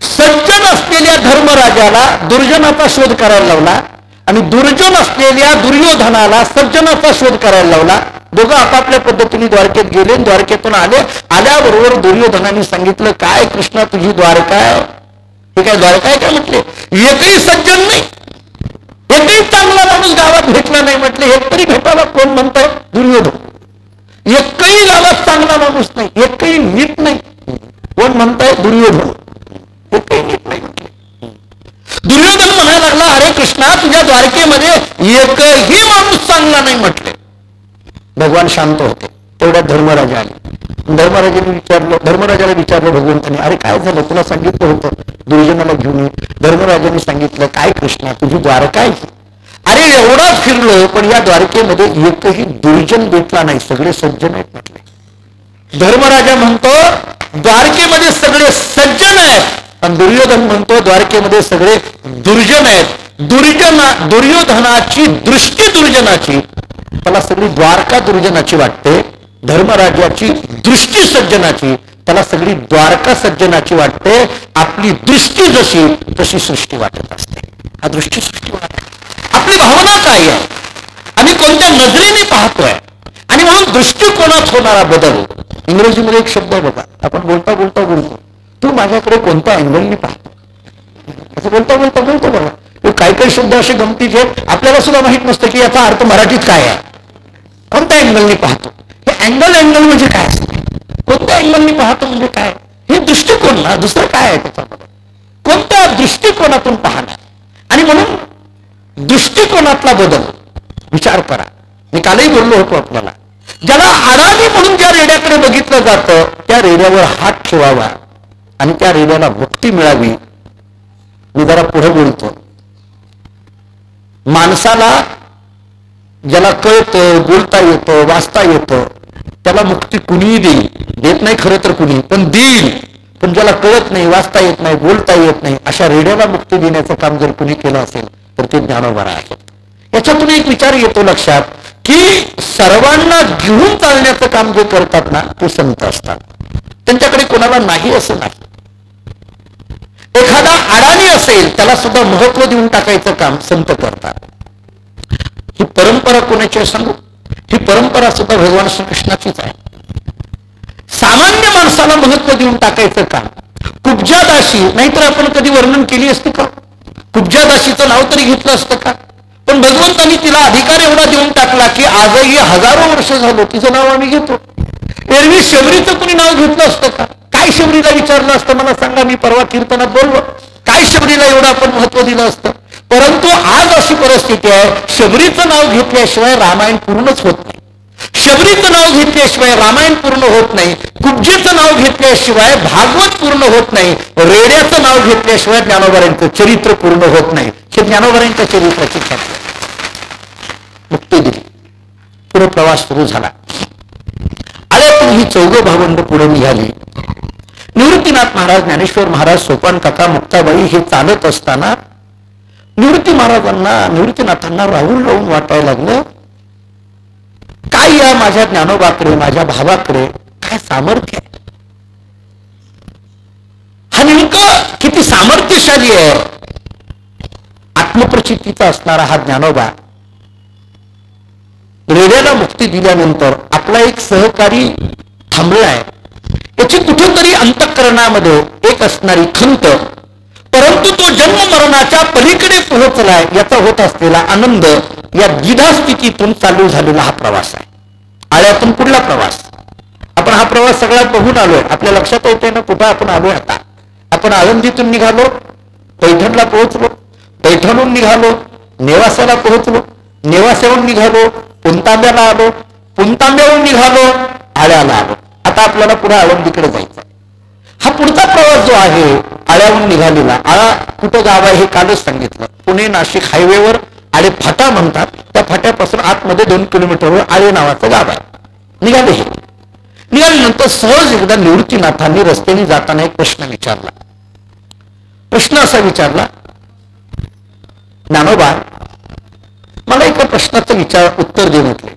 सज्जन असलेल्या धर्मराजाला दुर्जनाचा शोध करायला लावला आणि दुर्जन असलेल्या दुर्योधनाला सज्जनाचा शोध करायला लावला. दोघं आपापल्या पद्धतीने द्वारकेत गेले. द्वारकेतून आल्याबरोबर दुर्योधनाने सांगितलं काय कृष्णा तुझी द्वारका आहे? हे काय द्वारका आहे काय? म्हटले एकही सज्जन नाही, एकही चांगला माणूस गावात भेटला नाही. म्हटले एक तरी भेटायला कोण म्हणताय? दुर्योधन. एकही गावात चांगला माणूस नाही, एकही नीट नाही. कोण म्हणताय? दुर्योधन. एकही नीट नाही. दुर्योधन म्हणायला लागला अरे कृष्णा तुझ्या द्वारकेमध्ये एकही माणूस चांगला नाही. म्हटले भगवान शांत होते. तेवढ्यात धर्मराजा आले. धर्मराजाला विचारलं भगवंताने अरे काय झालं? तुला सांगितलं होतं दुर्जनाला घेऊन ये. धर्मराजाने सांगितलं काय कृष्णा तुझी द्वारका आहे? अरे एवढा फिरलो पण या द्वारकेमध्ये एकही दुर्जन भेटला नाही, सगळे सज्जन आहेत. म्हटले धर्मराजा म्हणतो द्वारकेमध्ये सगळे सज्जन आहेत आणि दुर्योधन म्हणतो द्वारकेमध्ये सगळे दुर्जन आहेत. दुर्योधनाची दृष्टी दुर्जनाची, त्याला सगळी द्वारका दुर्जनाची वाटते. धर्मराजाची दृष्टी सज्जनाची, त्याला सगळी द्वारका सज्जनाची वाटते. आपली दृष्टी जशी तशी सृष्टी वाटत असते. हा दृष्टी सृष्टी वाटते. आपली भावना काय आहे, आम्ही कोणत्या नजरेने पाहतोय, आणि म्हणून दृष्टिकोनात होणारा बदल. इंग्रजीमध्ये एक शब्द आहे बघा, आपण बोलतो तू माझ्याकडे कोणत्या अँगलने पाहतो, असं बोलतो बघा. काही शब्द असे गमतीचे आपल्याला सुद्धा माहित नसतं की याचा अर्थ मराठीत काय आहे. कोणत्या अँगलने पाहतो, हे अँगल म्हणजे काय असते, कोणत्या अँगलने पाहतो म्हणजे काय, हे दृष्टिकोन ना, दुसरं काय आहे त्याच्यामध्ये, कोणत्या दृष्टिकोनातून पाहणार. आणि म्हणून दृष्टिकोनातला बदल विचार करा. मी कालही बोललो होतो आपल्याला, ज्याला अडाणी म्हणून ज्या रेड्याकडे बघितलं जातं त्या रेड्यावर हात ठेवावा आणि त्या रेड्याला मुक्ती मिळावी. मी जरा पुढे बोलतो. माणसाला ज्याला कळतं, बोलता येतं, वाचता येतं, त्याला मुक्ती कुणीही देईल. देत नाही खरं तर कुणी, पण देईल. पण ज्याला कळत नाही, वाचता येत नाही, बोलता येत नाही, अशा रेड्याला मुक्ती देण्याचं काम जर कुणी केलं असेल तर ते ज्ञानोबा आहे. याच्यातून एक विचार येतो लक्षात की सर्वांना घेऊन चालण्याचं काम जे करतात ना ते संत असतात. त्यांच्याकडे कोणाला नाही असं नाही. एखादा अडाणी असेल त्याला सुद्धा महत्व देऊन टाकायचं काम संत करतात. ही परंपरा कोणाची सांगू, ही परंपरा सुद्धा भगवान श्रीकृष्णाचीच आहे. सामान्य माणसाला महत्व देऊन टाकायचं काम. कुब्जादासी नाहीतर आपण कधी वर्णन केली असते का? कुब्जादासीचं नाव तरी घेतलं असतं का? पण भगवंतांनी तिला अधिकार एवढा देऊन टाकला की आजही हजारो वर्ष झालो तिचं नाव आम्ही घेतो. एरवी शबरीचं कुणी नाव घेतलं असतं का? काय शबरीला विचारलं असतं मला सांगा. मी परवा कीर्तनात बोललो, काय शबरीला एवढं आपण महत्व दिलं असतं. परंतु आज अशी परिस्थिती आहे, शबरीचं नाव घेतल्याशिवाय रामायण पूर्णच होत नाही. शबरीचं नाव घेतल्याशिवाय रामायण पूर्ण होत नाही. कुब्जेचं नाव घेतल्याशिवाय भागवत पूर्ण होत नाही. रेड्याचं नाव घेतल्याशिवाय ज्ञानोबारांचं चरित्र पूर्ण होत नाही. हे ज्ञानोबारांच्या चरित्राची ख्याती. मुक्ती दिली, पुढे प्रवास सुरू झाला. आल्यातून ही चौघ भावंड पुढे निघाली. निवृत्तीनाथ महाराज, ज्ञानेश्वर महाराज, सोपान काका, मुक्ताबाई हे चालत असताना निवृत्तीनाथांना राहून राहून वाटायला लागलं, काय या माझ्या ज्ञानोबाकडे, माझ्या भावाकडे काय सामर्थ्य आहे. हा नेमकं किती सामर्थ्यशाली आहे. आत्मप्रचितीचा असणारा हा ज्ञानोबा रेड्याला मुक्ती दिल्यानंतर आपला एक सहकारी थांबलाय. याची कुठेतरी अंतःकरणामध्ये एक असणारी खंत, परंतु तो जन्म मरणाच्या पलीकडे पोहोचलाय याचा होत असलेला आनंद, या द्विधा स्थितीतून चालू झालेला हा प्रवास आहे. आळ्यातून पुढला प्रवास. आपण हा प्रवास सगळा बघून आलोय. आपल्या लक्षात येते ना कुठं आपण आलोय. आता आपण आळंदीतून निघालो, पैठणला पोहोचलो, पैठणहून निघालो, नेवासाला पोहोचलो, नेवासाहून निघालो, पुणतांब्याला आलो, पुणतांब्याहून निघालो, आळ्याला आलो. आता आपल्याला पुढे आळंदीकडे जायचं. हा पुढचा प्रवास जो आहे आळ्याहून निघालेला, आळा कुठं गाव आहे हे कालच सांगितलं. पुणे नाशिक हायवेवर आळे फाटा म्हणतात. त्या फाट्यापासून आतमध्ये 2 किलोमीटरवर आळे नावाचं गाव आहे. निघाले. हे निघाल्यानंतर सहज एकदा निवृत्तीनाथांनी रस्त्याने जाताना एक प्रश्न विचारला. प्रश्न असा विचारला, ज्ञानोबा मला एका प्रश्नाचं उत्तर दे म्हटले.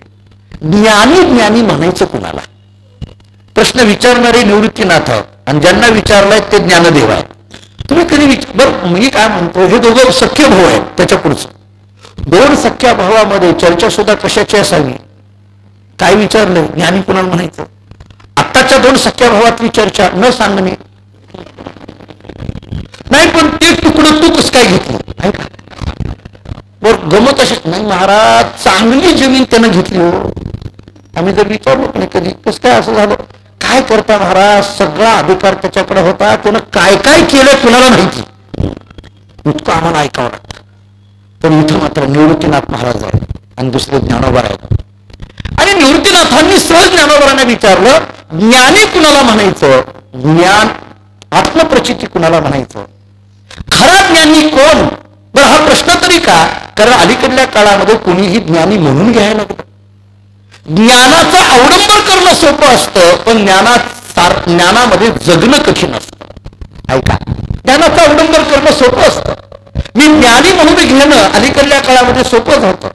ज्ञानी म्हणायचं कुणाला? प्रश्न विचारणारे निवृत्तीनाथ आणि ज्यांना विचारलाय ते ज्ञानदेव आहे. तुम्ही कधी बरं मी काय म्हणतो, हे दोघं सख्य भाऊ आहेत. त्याच्या पुढचं 2 सख्या भावामध्ये चर्चा सुद्धा कशाची असावी? काय विचारलं, ज्ञानी कुणाला म्हणायचं? आत्ताच्या 2 सख्या भावातली चर्चा न सांगणे नाही, पण ते तुकडं तू कसं काय घेतलं आहे का? बरं गमत अशी नाही महाराज, चांगली जमीन त्यानं घेतली हो. आम्ही जर विचारलो नाही कधी कसं काय असं झालं, काय करता महाराज, सगळा अधिकार त्याच्याकडे होता, त्यानं काय काय केलं कुणाला माहिती, इतकं आम्हाला ऐकावं लागतं. पण इथं मात्र निवृत्तीनाथ महाराज आहे आणि दुसरे ज्ञानोबा आहेत. आणि निवृत्तीनाथांनी सहज ज्ञानोबांना विचारलं, ज्ञानी कुणाला म्हणायचं? ज्ञान आत्मप्रचिती कुणाला म्हणायचं? खरा ज्ञानी कोण? बरं हा प्रश्न तरी का? कारण अलीकडल्या काळामध्ये कुणीही ज्ञानी म्हणून घ्यायला लागलं. ज्ञानाचा अवलंब करणं सोपं असतं, पण ज्ञानामध्ये जगणं कठीण असतं. ऐका, ज्ञानाचा अवलंब करणं सोपं असतं. मी ज्ञानी म्हणून घेणं अलीकडल्या काळामध्ये सोपंच होतं.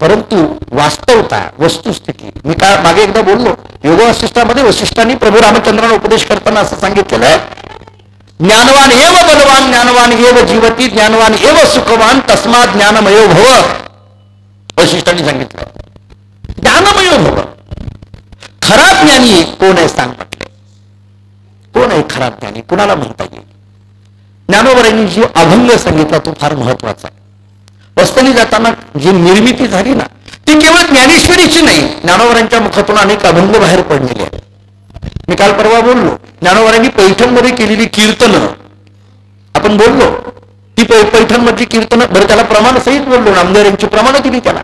परंतु वास्तवता, वस्तुस्थिती, मी काय मागे एकदा बोललो, योग वसिष्ठामध्ये वसिष्ठांनी प्रभू रामचंद्रांना उपदेश करताना असं सांगितलेलं आहे, ज्ञानवान एव बलवान, ज्ञानवान एव जीवती, ज्ञानवान एव सुखवान, तस्मात ज्ञानमयो भव. वसिष्ठांनी सांगितलं ज्ञानमयो भव. खरा ज्ञानी कोण आहे सांग म्हटले. कोण आहे खरा ज्ञानी? कुणाला म्हणता येईल? ज्ञानोबांनी जो अभंग सांगितला तो फार महत्वाचा आहे. वस्तानी जाताना जी निर्मिती झाली ना, ती केवळ ज्ञानेश्वरीची नाही, ज्ञानोबांच्या मुखातून अनेक अभंग बाहेर पडलेले आहेत. मी काल परवा बोललो, ज्ञानोबांनी पैठणमध्ये केलेली कीर्तनं आपण बोललो, ती पैठणमधली कीर्तनं, बरं त्याला प्रमाण सहित बोललो, नामदेव यांची प्रमाण दिली त्याला.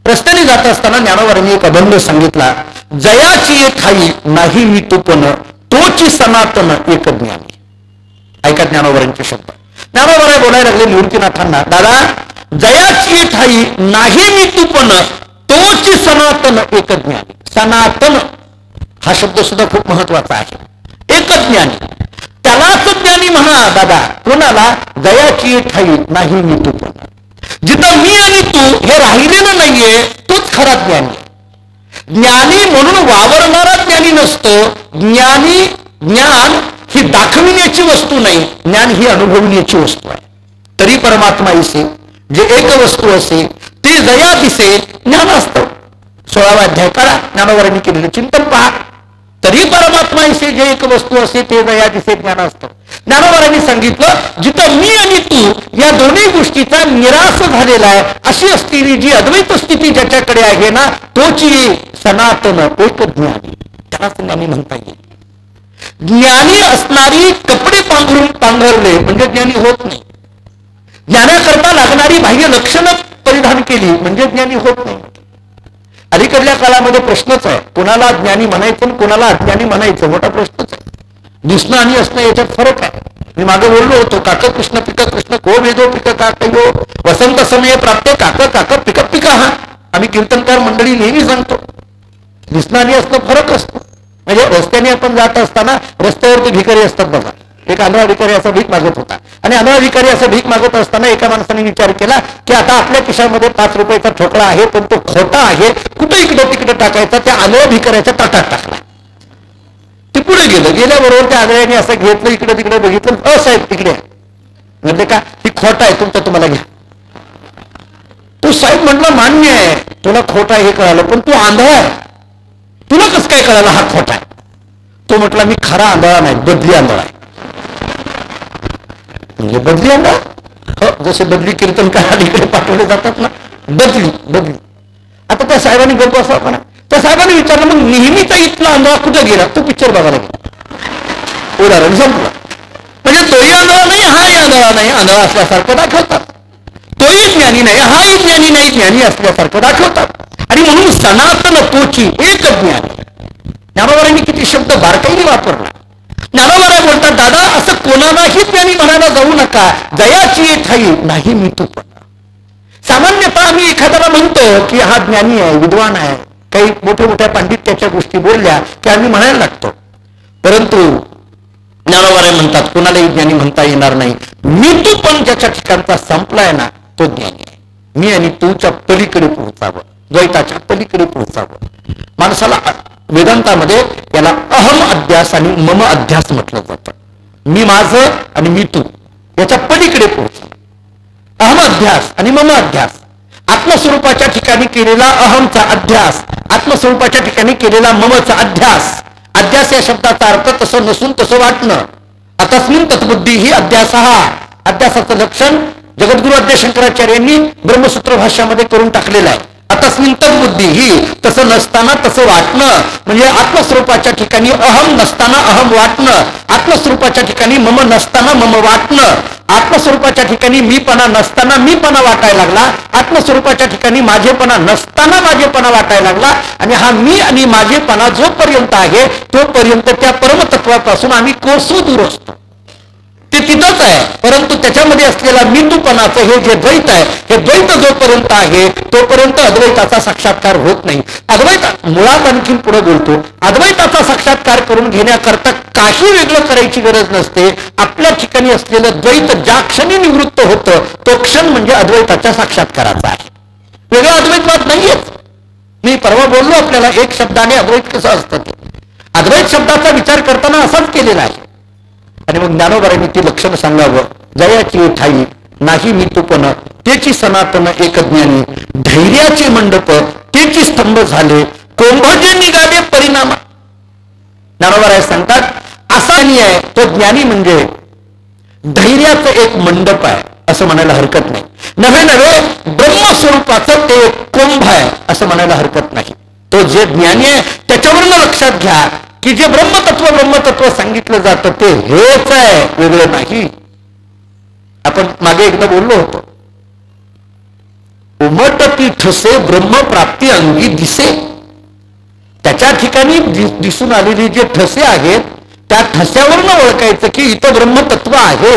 रस्त्याने जात असताना ज्ञानोबांनी एक अभंग सांगितला, जयाची एक ठाई नाही मी तुपन, तोची सनातन एक ज्ञानी. ऐका ज्ञानोबांचे शब्द. ज्ञानोबा बोलायला लागले निवृत्तीनाथांना, दादा जयाची ठाई नाही मी तुपन, तोची सनातन एक ज्ञानी. सनातन हा शब्द सुद्धा खूप महत्वाचा आहे. एक ज्ञानी, त्यालाच ज्ञानी म्हणा दादा. कोणाला? जयाची ठाई नाही मी तुपन. जिथं मी आणि तू हे राहिलेलं नाहीये तोच खरा ज्ञानी. ज्ञानी म्हणून वावरणारा ज्ञानी नसतो. ज्ञानी, ज्ञान ही दाखविण्याची वस्तू नाही, ज्ञान ही अनुभवण्याची वस्तू आहे. तरी परमात्मा इसे, जे एक वस्तू असे ते जया दिसे ज्ञान असतं. 16वा अध्याय काढा, ज्ञानोबांनी केलेलं चिंतन पहा. तरी परमात्मा इसे, जे एक वस्तू असे ते जया दिसे ज्ञान असतं. ज्ञानोबांनी सांगितलं, जिथं मी आणि तू या दोन्ही गोष्टीचा निराश झालेला आहे, अशी असलेली जी अद्वैत स्थिती ज्याच्याकडे आहे ना, तोची सनातन एक ज्ञानी. त्यालाच ज्ञानी म्हणता येईल. ज्ञानी असणारी कपडे पांघरले म्हणजे ज्ञानी होत नाही. ज्ञानाकरता लागणारी बाह्य लक्षणं परिधान केली म्हणजे ज्ञानी होत नाही. अलीकडल्या काळामध्ये प्रश्नच आहे, कोणाला ज्ञानी म्हणायचं आणि कोणाला अज्ञानी म्हणायचं, मोठा प्रश्नच आहे. दिसणं आणि असणं याच्यात फरक आहे. मी मागे बोललो होतो, काक कृष्ण पिक कृष्ण को वेदो पिक काकयो वसंत समय प्राप्त काक काक पिक पिक. हा आम्ही कीर्तनकार मंडळी नेहमी सांगतो, दिसणं आणि असणं फरक असतो. म्हणजे रस्त्याने आपण जात असताना रस्त्यावरती भिकारी असतात बघा. एक आंधळा भिकारी असा भीक मागत होता, आणि आंधळा भिकारी असं भीक मागत असताना एका माणसाने विचार केला की आता आपल्या खिशामध्ये 5 रुपयाचा ठोकळा आहे, पण तो खोटा आहे, कुठे इकडे तिकडे टाकायचा. त्या आंधळ्या भिकाऱ्याच्या ताटात टाकला. ते पुढे गेलं. गेल्याबरोबर त्या आंधळ्याने असं घेतलं, इकडे तिकडे बघितलं, साहेब तिकडे म्हणजे का ही खोटा आहे, तुमचा तुम्हाला घ्या. तो साहेब म्हटलं मान्य आहे, तुला खोटा हे कळालं, पण तू आंधळा आहे, तुला कसं काय कळालं हा खोटा आहे? तो म्हटला मी खरा आंधळा नाही, बदली आंधळा आहे. म्हणजे बदली आंधळा, हो, जसे बदली कीर्तनकार इकडे पाठवले जातात ना, बदली बदली. आता त्या साहेबांनी गप्प असावा ना, त्या साहेबांनी विचारलं मग नेहमीचा इथला आंधळा कुठे गेला? तो पिक्चर बघायला गेला. उदाहरण संपलं. म्हणजे तोही आंधळा नाही, हाही आंधळा नाही, आंधळा असल्यासारखं दाखवतात. तोही ज्ञानी नाही, हाही ज्ञानी नाही, ज्ञानी असल्यासारखं दाखवतात. आणि म्हणून सनातन तोची एक ज्ञानी. ज्ञानोबांनी किती शब्द बारकाईने वापरला. ज्ञानोबा बोलतात, दादा असं कोणालाही ज्ञानी म्हणायला जाऊ नका, जयाची ठाई नाही मी तू. सामान्यतः आम्ही एखाद्याला म्हणतो की हा ज्ञानी आहे, विद्वान आहे, काही मोठ्या मोठ्या पांडित्याच्या गोष्टी बोलल्या की आम्ही म्हणायला लागतो. परंतु ज्ञानोबा म्हणतात कोणालाही ज्ञानी म्हणता येणार नाही. मी तू पण ज्याच्या ठिकाणचा संपलाय ना तो ज्ञानी आहे. मी आणि तूच्या पलीकडे पोहोचावं, द्वैताच्या पलीकडे पोहोचावं. माणसाला वेदांतामध्ये याला अहम अध्यास आणि मम अध्यास म्हटलं जातं. मी माझं आणि मी तू याच्या पलीकडे पोहोच. अहम अध्यास आणि मम अध्यास, आत्मस्वरूपाच्या ठिकाणी केलेला अहमचा अध्यास, आत्मस्वरूपाच्या ठिकाणी केलेला ममचा अध्यास. अध्यास या शब्दाचा अर्थ तसं नसून तसं वाटणं. अतस्मिन तत्बुद्धी ही अध्यास. अध्यासाचं लक्षण जगद्गुरु अद्वैत शंकराचार्यांनी ब्रह्मसूत्र भाष्यामध्ये करून टाकलेलं आहे. अतस्मिन तत्बुद्धी ही तसं नसताना तसं वाटणं, म्हणजे आत्मस्वरूपाच्या ठिकाणी अहम नसताना अहम वाटणं, आत्मस्वरूपाच्या ठिकाणी मम नसताना मम वाटणं, आत्मस्वरूपाच्या ठिकाणी मीपणा नसताना मीपणा वाटायला लागला, आत्मस्वरूपाच्या ठिकाणी माझेपणा नसताना माझेपणा वाटायला लागला. आणि हा मी आणि माझेपणा जोपर्यंत आहे तोपर्यंत त्या परमतत्वापासून आम्ही कोसो दूर असतो. ते तिथंच आहे, परंतु त्याच्यामध्ये असलेला मिंदूपणाचं हे जे द्वैत आहे, हे द्वैत जोपर्यंत आहे तोपर्यंत अद्वैताचा साक्षात्कार होत नाही. अद्वैत मुळात आणखीन पुढे बोलतो, अद्वैताचा साक्षात्कार करून घेण्याकरता काही वेगळं करायची गरज नसते. आपल्या ठिकाणी असलेलं द्वैत ज्या क्षणी निवृत्त होतं तो क्षण म्हणजे अद्वैताच्या साक्षात्काराचा आहे. वेगळा अद्वैतवाद नाहीयेच. मी परवा बोललो आपल्याला एक शब्दाने अद्वैत कसं असतं ते. अद्वैत शब्दाचा विचार करताना असाच केलेला आहे. आणि मग ज्ञानोबांनी ती लक्षणं सांगावं. जयाची ठाई नाही मी तुपन, तेची सनातन एक ज्ञानी, धैर्याचे मंडप तेची स्तंभ झाले, कोंभजे निघाले परिणाम. ज्ञानोबा सांगतात असा आहे तो ज्ञानी म्हणजे धैर्याचं एक मंडप आहे असं म्हणायला हरकत नाही. नव्हे नव्हे ब्रह्मस्वरूपाचं ते एक कोंभ आहे असं म्हणायला हरकत नाही. तो जे ज्ञानी आहे त्याच्यावरून लक्षात घ्या की जे ब्रह्मतत्व सांगितलं जातं ते हेच आहे, वेगळं नाही. आपण मागे एकदा बोललो होतो, उमटती ठसे ब्रह्मप्राप्ती अंगी दिसे. त्याच्या ठिकाणी दिसून आलेली जे ठसे आहेत त्या ठस्यावरनं ओळखायचं की इथं ब्रह्मतत्व आहे.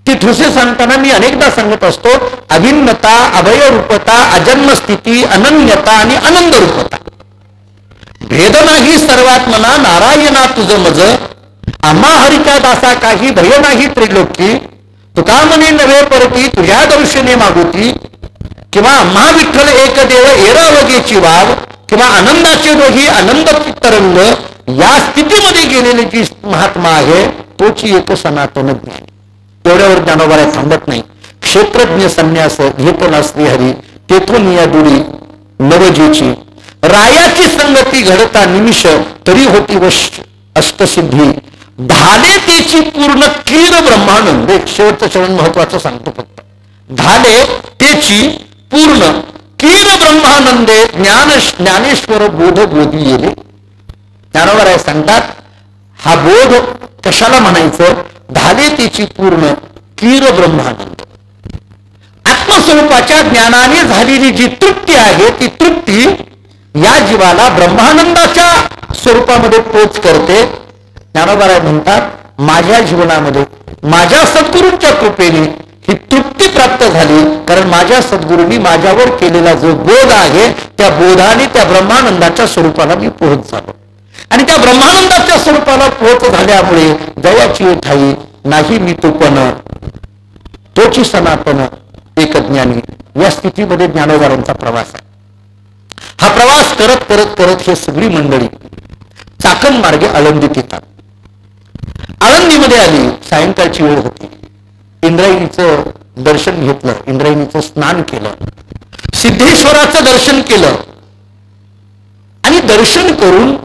ती ठसे सांगताना मी अनेकदा सांगत असतो, अभिन्नता, अभयरूपता, अजन्मस्थिती, अनन्यता आणि आनंद रूपता. भेद नाही सर्वात्मना नारायणा तुझ मज, आम्हा हरिच्या दासा काही भय नाही त्रिलोकी, तुका म्हणे नव्हे परती तुझ्या दर्शने मागुती, किंवा आम्हा विठ्ठल एक देव एरावगेची वाव, किंवा आनंदाचे दोघी आनंद तरंग, या स्थितीमध्ये गेलेले जी महात्मा आहे तोची एक सनातन ज्ञान. एवढ्यावर ज्ञानोबाला थांबत नाही. क्षेत्रज्ञ संन्यास घेतला श्रीहरी, तेथून या दुरी नवजीची, रायाची संगती घडता निमिष, तरी होती वश अष्टसिद्धी, धाले तेची पूर्ण कीर ब्रह्मानंद. एक शेवटचं चरण महत्वाचं सांगतो फक्त, धाले तेची पूर्ण कीर ब्रह्मानंदे, ज्ञानेश्वर बोध बोधी येले. ज्ञानोबा सांगतात हा बोध कशाला म्हणायचं, धाले तेची पूर्ण कीर ब्रह्मानंद. आत्मस्वरूपाच्या ज्ञानाने झालेली जी तृप्ती आहे ती तृप्ती या जीवाला ब्रह्मानंदाच्या स्वरूपामध्ये पोच करते. ज्ञानोबा म्हणतात माझ्या जीवनामध्ये माझ्या सद्गुरूंच्या कृपेने ही तृप्ती प्राप्त झाली, कारण माझ्या सद्गुरूंनी माझ्यावर केलेला जो बोध आहे त्या बोधाने त्या ब्रह्मानंदाच्या स्वरूपाला मी पोहोच झालो. आणि त्या ब्रह्मानंदाच्या स्वरूपाला पोहोच झाल्यामुळे जयाची ठाई नाही मी तुपन, तोची सनातन एक ज्ञानी. या स्थितीमध्ये ज्ञानोबांचा प्रवास आहे. हा प्रवास करत करत करत हे सगळी मंडळी चाकण मार्गे आळंदीत येतात. आळंदीमध्ये आली, सायंकाळची वेळ होती. इंद्रायणीचं दर्शन घेतलं, इंद्रायणीचं स्नान केलं, सिद्धेश्वराचं दर्शन केलं. आणि दर्शन करून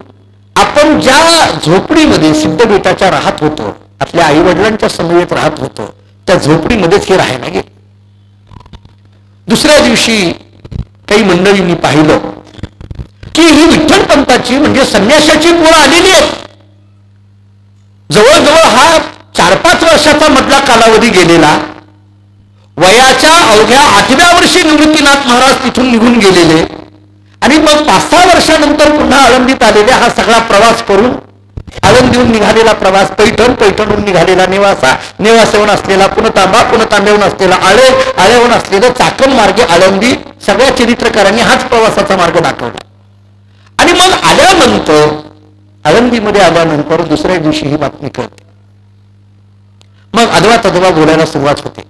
आपण ज्या झोपडीमध्ये सिद्धबेटाच्या राहत होतो, आपल्या आई वडिलांच्या समवेत राहत होतो, त्या झोपडीमध्येच हे राहायला गेले. दुसऱ्या दिवशी काही मंडळींनी पाहिलं की ही विठ्ठलपंताची म्हणजे संन्यासाची पोरं आलेली आहेत. जवळजवळ हा 4-5 वर्षाचा मधला कालावधी गेलेला. वयाच्या अवघ्या 8व्या वर्षी निवृत्तीनाथ महाराज तिथून निघून गेलेले आणि मग 5-6 वर्षानंतर पुन्हा आळंदीत आलेले. हा सगळा प्रवास करून आळंदीहून निघालेला प्रवास, पैठणहून निघालेला नेवासा, नेवासेहून असलेला पुणतांबा, पुणतांब्याहून असलेला आळे, आळेहून असलेलं चाकण मार्गे आळंदी. सगळ्या चरित्रकारांनी हाच प्रवासाचा मार्ग दाखवला. आणि मग आल्यानंतर आळंदीमध्ये आल्यानंतर दुसऱ्या दिवशी ही बातमी कळते. मग अदवा तदवा बोलायला सुरुवात होते.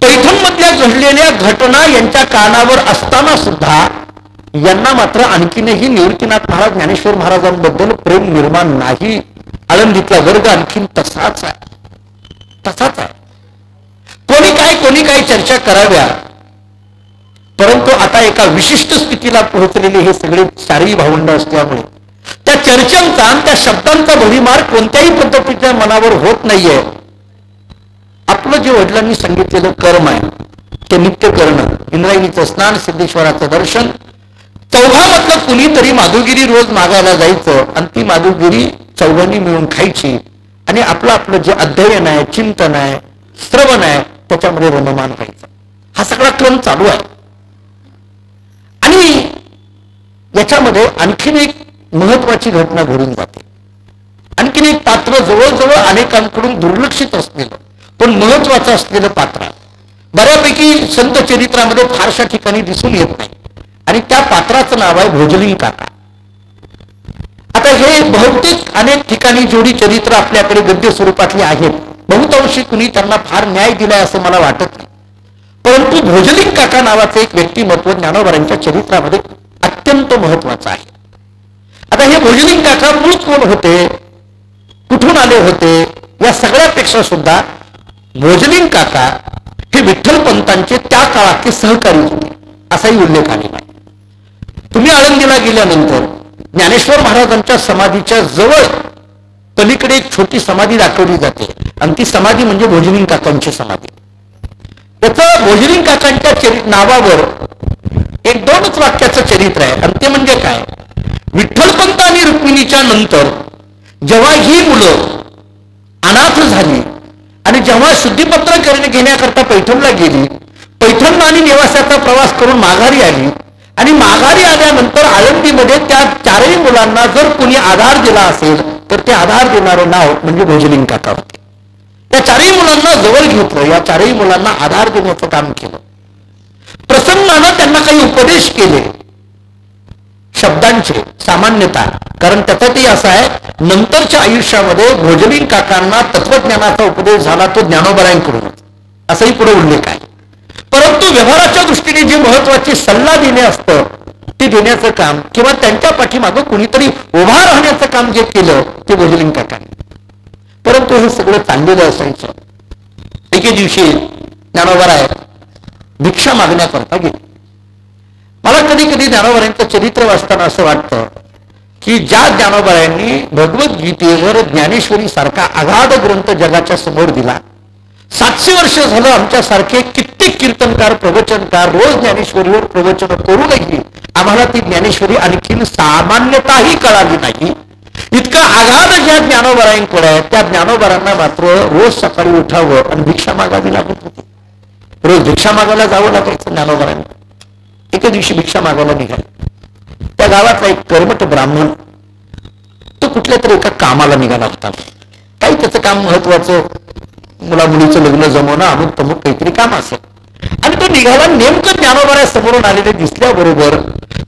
पैठणमधल्या घडलेल्या घटना यांच्या कानावर असताना सुद्धा यांना मात्र आणखीनही निवृत्तीनाथ महाराज ज्ञानेश्वर महाराजांबद्दल प्रेम निर्माण नाही. आळंदीतला वर्ग आणखीन तसाच आहे, तसाच आहे. कोणी काय चर्चा कराव्या, परंतु आता एका विशिष्ट स्थितीला पोहोचलेले हे सगळे चारही भावंड असल्यामुळे त्या चर्चांचा आणि त्या शब्दांचा भडीमार कोणत्याही पद्धतीच्या मनावर होत नाहीये. आपलं जे वडिलांनी सांगितलेलं कर्म आहे ते नित्य करणं, इंद्रायणीचं स्नान, सिद्धेश्वराचं दर्शन, चौघामधलं कुणीतरी माधुगिरी रोज मागायला जायचं आणि ती माधुगिरी चौघांनी मिळून खायची आणि आपलं जे अध्ययन आहे, चिंतन आहे, श्रवण आहे त्याच्यामध्ये रममान व्हायचं. हा सगळा क्रम चालू आहे. आणि याच्यामध्ये आणखीन एक महत्वाची घटना घडून जाते. आणखीन एक पात्र जवळजवळ अनेकांकडून दुर्लक्षित असलेलं पण महत्वाचं असलेलं पात्र बऱ्यापैकी संत चरित्रामध्ये फारशा ठिकाणी दिसून येत नाही आणि त्या पात्राचं नाव आहे भोजलिंग काका. आता हे बहुतेक अनेक ठिकाणी जोडी चरित्र आपल्याकडे गद्य स्वरूपातली आहेत. बहुतांशी कुणी त्यांना फार न्याय दिलाय असं मला वाटत नाही. परंतु भोजलिंग काका नावाचं एक व्यक्तिमत्व ज्ञानोबांच्या चरित्रामध्ये अत्यंत महत्वाचं आहे. आता हे भोजलिंग काका मूळ कोण होते, कुठून आले होते, या सगळ्यापेक्षा सुद्धा भोजलिंग काका हे विठ्ठलपंतांचे त्या काळातले सहकारी होते असाही उल्लेख आलेला आहे. तुम्ही आळंदीला गेल्यानंतर ज्ञानेश्वर महाराजांच्या समाधीच्या जवळ पलीकडे एक छोटी समाधी दाखवली जाते आणि ती समाधी म्हणजे भोजलिंग काकांची समाधी. त्याचं भोजलिंग काकांच्या नावावर 1-2च वाक्याचं चरित्र आहे आणि ते म्हणजे काय, विठ्ठलपंत आणि रुक्मिणीच्या नंतर जेव्हा ही मुलं अनाथ झाली आणि जेव्हा शुद्धीपत्र घेण्याकरता पैठणला गेली, पैठण आणि नेवासाचा प्रवास करून माघारी आली आणि माघारी आल्यानंतर आळंदीमध्ये त्या चारही मुलांना जर कोणी आधार दिला असेल तर ते आधार देणारं नाव म्हणजे भोजलिंग काका होते. त्या चारही मुलांना जवळ घेतलं, या चारही मुलांना आधार देण्याचं काम केलं. प्रसंगानं त्यांना काही उपदेश केले शब्दांचे सामान्यतः, कारण त्याचाही असं आहे नंतरच्या आयुष्यामध्ये भोजलिंग काकांना तत्वज्ञानाचा उपदेश झाला तो ज्ञानोबरायांकडूनच, असाही पुढे उल्लेख आहे. परंतु व्यवहाराच्या दृष्टीने जे महत्वाचे सल्ला देणे असतं ते देण्याचं काम किंवा त्यांच्या पाठीमागं कुणीतरी उभा राहण्याचं काम जे केलं ते भोजलिंग काकांनी. परंतु हे सगळं चाललेलं असायचं. एके दिवशी ज्ञानोबराय भिक्षा मागण्याकरता गेले. मला कधी कधी ज्ञानोबरायांचं चरित्र वाचताना असं वाटतं की ज्या ज्ञानोबरायांनी भगवद्गीतेवर ज्ञानेश्वरी सारखा अगाध ग्रंथ जगाच्या समोर दिला, 700 वर्ष झालं आमच्यासारखे कित्येक कीर्तनकार प्रवचनकार रोज ज्ञानेश्वरीवर प्रवचन करूनही आम्हाला ती ज्ञानेश्वरी आणखीन सामान्यताही कळाली नाही. इतका आघात ज्या ज्ञानोबरायांकडे आहे त्या ज्ञानोबरांना मात्र रोज सकाळी उठावं आणि भिक्षा मागावी लागत होती. रोज भिक्षा मागायला जावं लागायचं ज्ञानोबरांना. एके दिवशी भिक्षा मागायला निघाले. त्या गावातला एक कर्मठ ब्राह्मण तो कुठल्या तरी एका कामाला निघाला होता. काही त्याचं काम महत्वाचं, मुला मुलीचं लग्न जमवणं, अमुक तमुक काहीतरी काम असेल. आणि तो निघाला. नेमकं ज्ञानोबरा समोरून आलेले दिसल्याबरोबर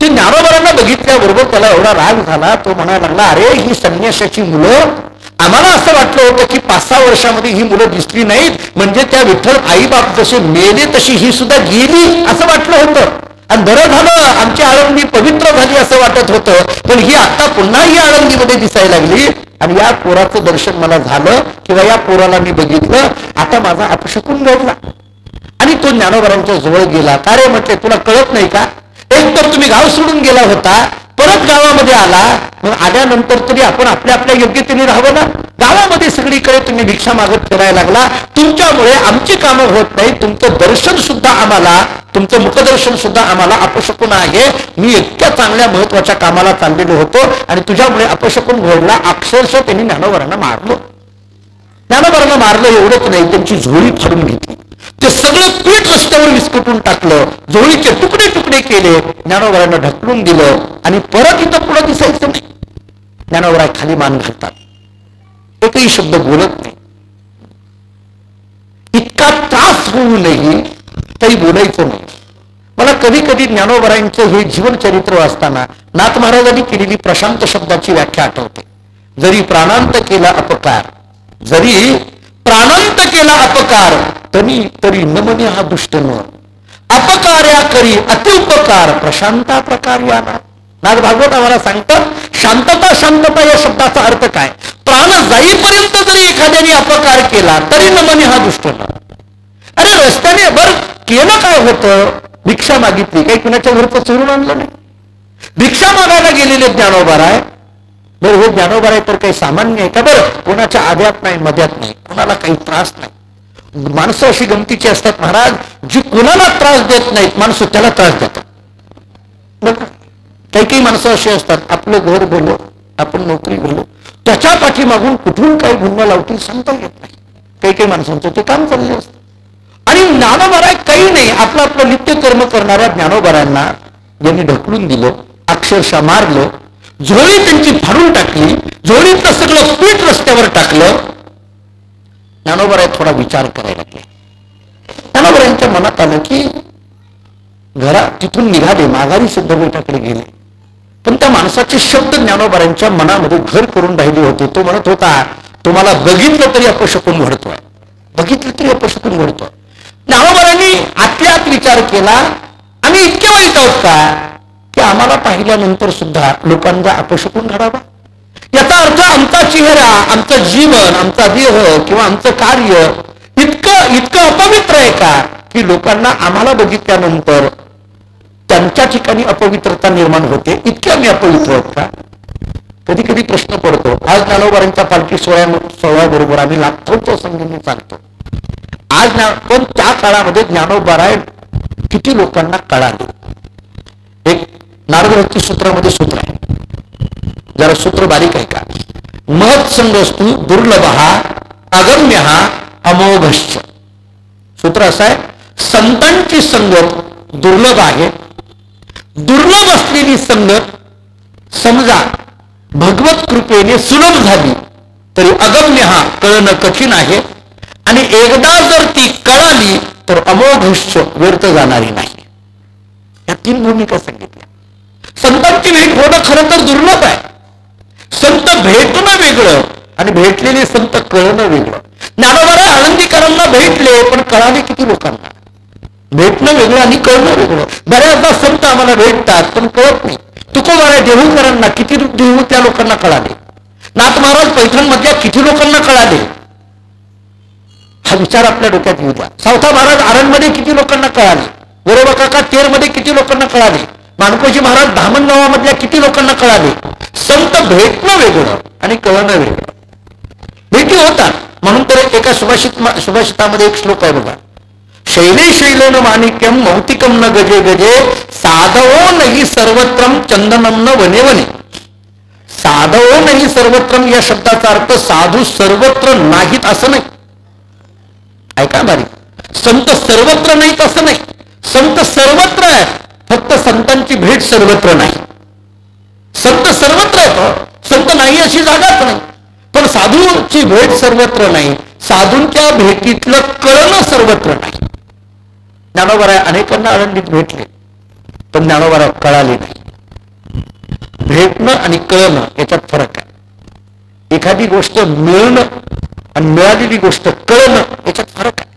ते ज्ञानोबरांना बघितल्याबरोबर त्याला एवढा राग झाला. तो म्हणायला लागला, अरे ही संन्यासाची मुलं, आम्हाला असं वाटलं होतं की 5-6 वर्षामध्ये ही मुलं दिसली नाहीत म्हणजे त्या विठ्ठल आईबाप जसे मेले तशी ही सुद्धा गेली असं वाटलं होतं. आणि बरं झालं आमची आळंदी पवित्र झाली असं वाटत होतं, पण ही आता पुन्हा ही आळंदीमध्ये दिसायला लागली आणि या पोराचं दर्शन मला झालं किंवा या पोराला मी बघितलं, आता माझा अपशकुन घडला. आणि तो ज्ञानोबरांच्या जवळ गेला. का रे म्हटले, तुला कळत नाही का? एक तर तुम्ही गाव सोडून गेला होता, परत गावामध्ये आला, मग आल्यानंतर तरी आपण आपल्या आपल्या योग्यतेने राहावं ना. गावामध्ये सगळीकडे तुम्ही भिक्षा मागत फिरायला लागला, तुमच्यामुळे आमची कामं होत नाही, तुमचं दर्शन सुद्धा आम्हाला, तुमचं मुखदर्शन सुद्धा आम्हाला अपशकुन आहे. मी इतक्या चांगल्या महत्वाच्या कामाला चाललेलो होतो आणि तुझ्यामुळे अपशकुन घडला. अक्षरशः त्यांनी ज्ञानोबरांना मारलं. ज्ञानोबरांना मारलं एवढंच नाही, त्यांची झोळी फाडून घेतली, ते सगळं पीठ रस्त्यावर विस्कटून टाकलं, झोळीचे तुकडे तुकडे केले, ज्ञानोबरांना ढकलून दिलं आणि परत इथं पुढं दिसायचं नाही. ज्ञानोबराय खाली मान घालतात, एकही शब्द बोलत नाही. इतका त्रास होऊनही काही बोलायचं नाही. मला कधी कधी ज्ञानोबरायांचं हे जीवन चरित्र वाचताना नाथ महाराजांनी केलेली प्रशांत शब्दाची व्याख्या आठवते. जरी प्राणांत केला अपकार, जरी प्राणांत केला अपकार, तरी नमने हा दुष्ट न अपकार्या करी अतिउपकार प्रशांता प्रकार याना. नाथ भागवत आम्हाला सांगतात शांतता या शब्दाचा अर्थ काय. प्राण जाईपर्यंत जरी एखाद्याने अपकार केला तरी नमने हा दुष्ट न. अरे रस्त्याने बर केलं काय होतं, भिक्षा मागितली, काही कुणाच्या घरचं चोरून आणलं नाही. भिक्षा मागायला गेलेले ज्ञानोबराय, बरं हे ज्ञानोबराय तर काही सामान्य आहे का? बरं कोणाच्या आध्यात नाही मध्यात नाही, कोणाला काही त्रास नाही. माणसं अशी गमतीची असतात महाराज, जी कोणाला त्रास देत नाहीत माणसं त्याला त्रास देतात. बघा काही काही माणसं अशी असतात, आपलं घर भलं, आपण नोकरी भलं, त्याच्या पाठीमागून कुठून काही गुन्हा लावतील सांगता येत नाही. काही काही माणसांचं ते काम चालले असतं. आणि ज्ञानोबराय काही नाही, आपलं आपलं नित्यकर्म करणाऱ्या ज्ञानोबरायांना ज्यांनी ढकलून दिलं, अक्षरशः मारलं, झोळी त्यांची फाडून टाकली, झोळीतलं सगळं पीठ रस्त्यावर टाकलं. ज्ञानोबराय थोडा विचार करायला लागले. ज्ञानोबरायांच्या मनात आलं की घरात तिथून निघाले, माघारी सिद्धपीठाकडे गेले, पण त्या माणसाचे शब्द ज्ञानोबरायांच्या मनामध्ये घर करून राहिले होते. तो म्हणत होता, तुम्हाला बघितलं तरी अपशकुन घडतोय, बघितलं तरी अपशकुन घडतोय. ज्ञानोबरांनी आतल्या आत विचार केला, आम्ही इतके वाईट आहोत का की आम्हाला पाहिल्यानंतर सुद्धा लोकांचा अपशकुन घडावा. याचा अर्थ आमचा चेहरा, आमचं जीवन, आमचा देह किंवा आमचं कार्य इतकं अपवित्र आहे का की लोकांना आम्हाला बघितल्यानंतर त्यांच्या ठिकाणी अपवित्रता निर्माण होते. इतके आम्ही अपवित्र आहोत का? कधी कधी प्रश्न पडतो. आज ज्ञानोबरांच्या पालखी सोहळ्याबरोबर आम्ही लाखोंच्या संख्येने चालतो. आज पण त्या काळामध्ये ज्ञानोबराय किती लोकांना कळाले. एक नारदभक्ती सूत्रामध्ये सूत्र आहे, जरा सूत्र बारीक आहे का? महत्संगस्तु दुर्लभ अगम्य अमोघश्च. सूत्र असं आहे, संतांची संगत दुर्लभ आहे. दुर्लभ असलेली संगत समजा भगवत कृपेने सुलभ झाली तरी अगम्य कळणं कठीण आहे. आणि एकदा जर ती कळाली तर अमोघश्च व्यर्थ जाणारी नाही. या तीन भूमिका सांगितल्या. संतांची भेट होणं खरं तर दुर्लभ आहे. संत भेटणं वेगळं आणि भेटलेले संत कळणं वेगळं. ज्ञानोबा आनंदीकरांना भेटले पण कळाले किती लोकांना? भेटणं वेगळं आणि कळणं वेगळं. बऱ्याचदा संत आम्हाला भेटतात पण कळत नाही. तुकोबारा देहूकरांना किती देहू त्या लोकांना कळाले. नाथ महाराज पैठण मधल्या किती लोकांना कळाले हा विचार आपल्या डोक्यात येऊ द्या. सावता महाराज आरणमध्ये किती लोकांना कळाले. गोरोबा काका तेर मध्ये किती लोकांना कळाले. मानकोजी महाराज धामणगावामधल्या किती लोकांना कळाले. संत भेटणं वेगळं आणि कळणं वेगळं. भेटी होतात म्हणून तर एका सुभाषितामध्ये एक श्लोक आहे बघा. शैले शैलेन माणिक्यम मौतिकम न गजे गजे साधवो नाही सर्वत्रम चंदनम न वने वने. साधवो नाही सर्वत्रम या शब्दाचा अर्थ साधू सर्वत्र नाहीत असं नाही. ऐका बारी, संत सर्वत्र नाहीत असं नाही. संत सर्वत्र आहे, फक्त संतांची भेट सर्वत्र नाही. संत सर्वत्र आहे, संत नाही अशी जागाच नाही. पण साधूची भेट सर्वत्र नाही. साधूंच्या भेटीतलं कळणं सर्वत्र नाही. ज्ञानोबा अनेकांना आनंदीत भेटले पण ज्ञानोबा कळाले नाही. भेटणं आणि कळणं याच्यात फरक आहे. एखादी गोष्ट मिळणं आणि मिळालेली गोष्ट कळणं याच्यात फरक आहे.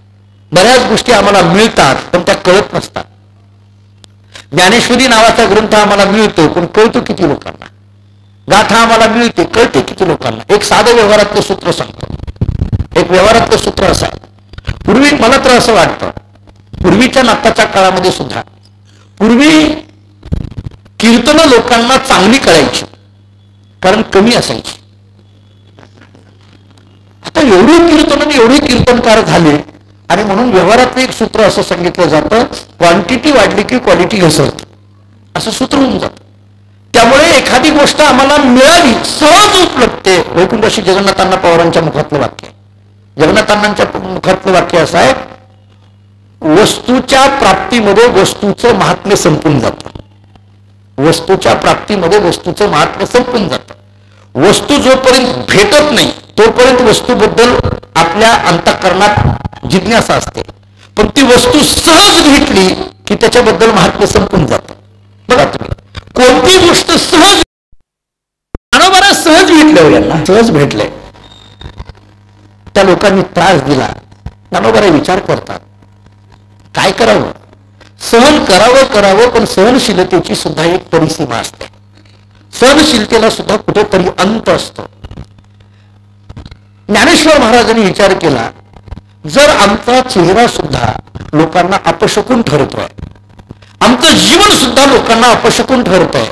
बऱ्याच गोष्टी आम्हाला मिळतात पण त्या कळत नसतात. ज्ञानेश्वरी नावाचा ग्रंथ आम्हाला मिळतो पण कळतो किती लोकांना. गाथा आम्हाला मिळते कळते किती लोकांना. एक साधं व्यवहारातलं सूत्र सांगतो. एक व्यवहारातलं सूत्र असं आहे. पूर्वी मला तर असं वाटतं पूर्वीच्या नाताच्या काळामध्ये सुद्धा पूर्वी कीर्तनं लोकांना चांगली कळायची कारण कमी असायची. आता एवढी कीर्तन एवढे कीर्तनकार झाले आणि म्हणून व्यवहारातलं एक सूत्र असं सांगितलं जातं, क्वांटिटी वाढली की क्वालिटी घसरते असं सूत्र होऊन जातं. त्यामुळे एखादी गोष्ट आम्हाला मिळाली सहज उपलब्धते. वैकुंठाशी जगन्नाथांना पवारांच्या मुखातलं वाक्य. जगन्नाथांच्या मुखातलं वाक्य असं आहे, वस्तूच्या प्राप्तीमध्ये वस्तूचं महात्म्य संपून जातं. वस्तूच्या प्राप्तीमध्ये वस्तूचं महात्म्य संपून जातं. वस्तू जोपर्यंत भेटत नाही तोपर्यंत वस्तूबद्दल आपल्या अंतःकरणात जिज्ञासा असते. पण ती वस्तू सहज भेटली की त्याच्याबद्दल महात्म्य संपून जातं. बघा तुम्ही कोणती गोष्ट सहज ज्ञानोबा सहज भेटले. यांना सहज भेटले, त्या लोकांनी त्रास दिला. ज्ञानोबा विचार करतात काय करावं. सहन करावं पण सहनशीलतेची सुद्धा एक परिसीमा असते. सहनशीलतेला सुद्धा कुठेतरी अंत असतो. ज्ञानेश्वर महाराजांनी विचार केला, जर आमचा चेहरा सुद्धा लोकांना अपशकून ठरतोय, आमचं जीवन सुद्धा लोकांना अपशकून ठरतंय,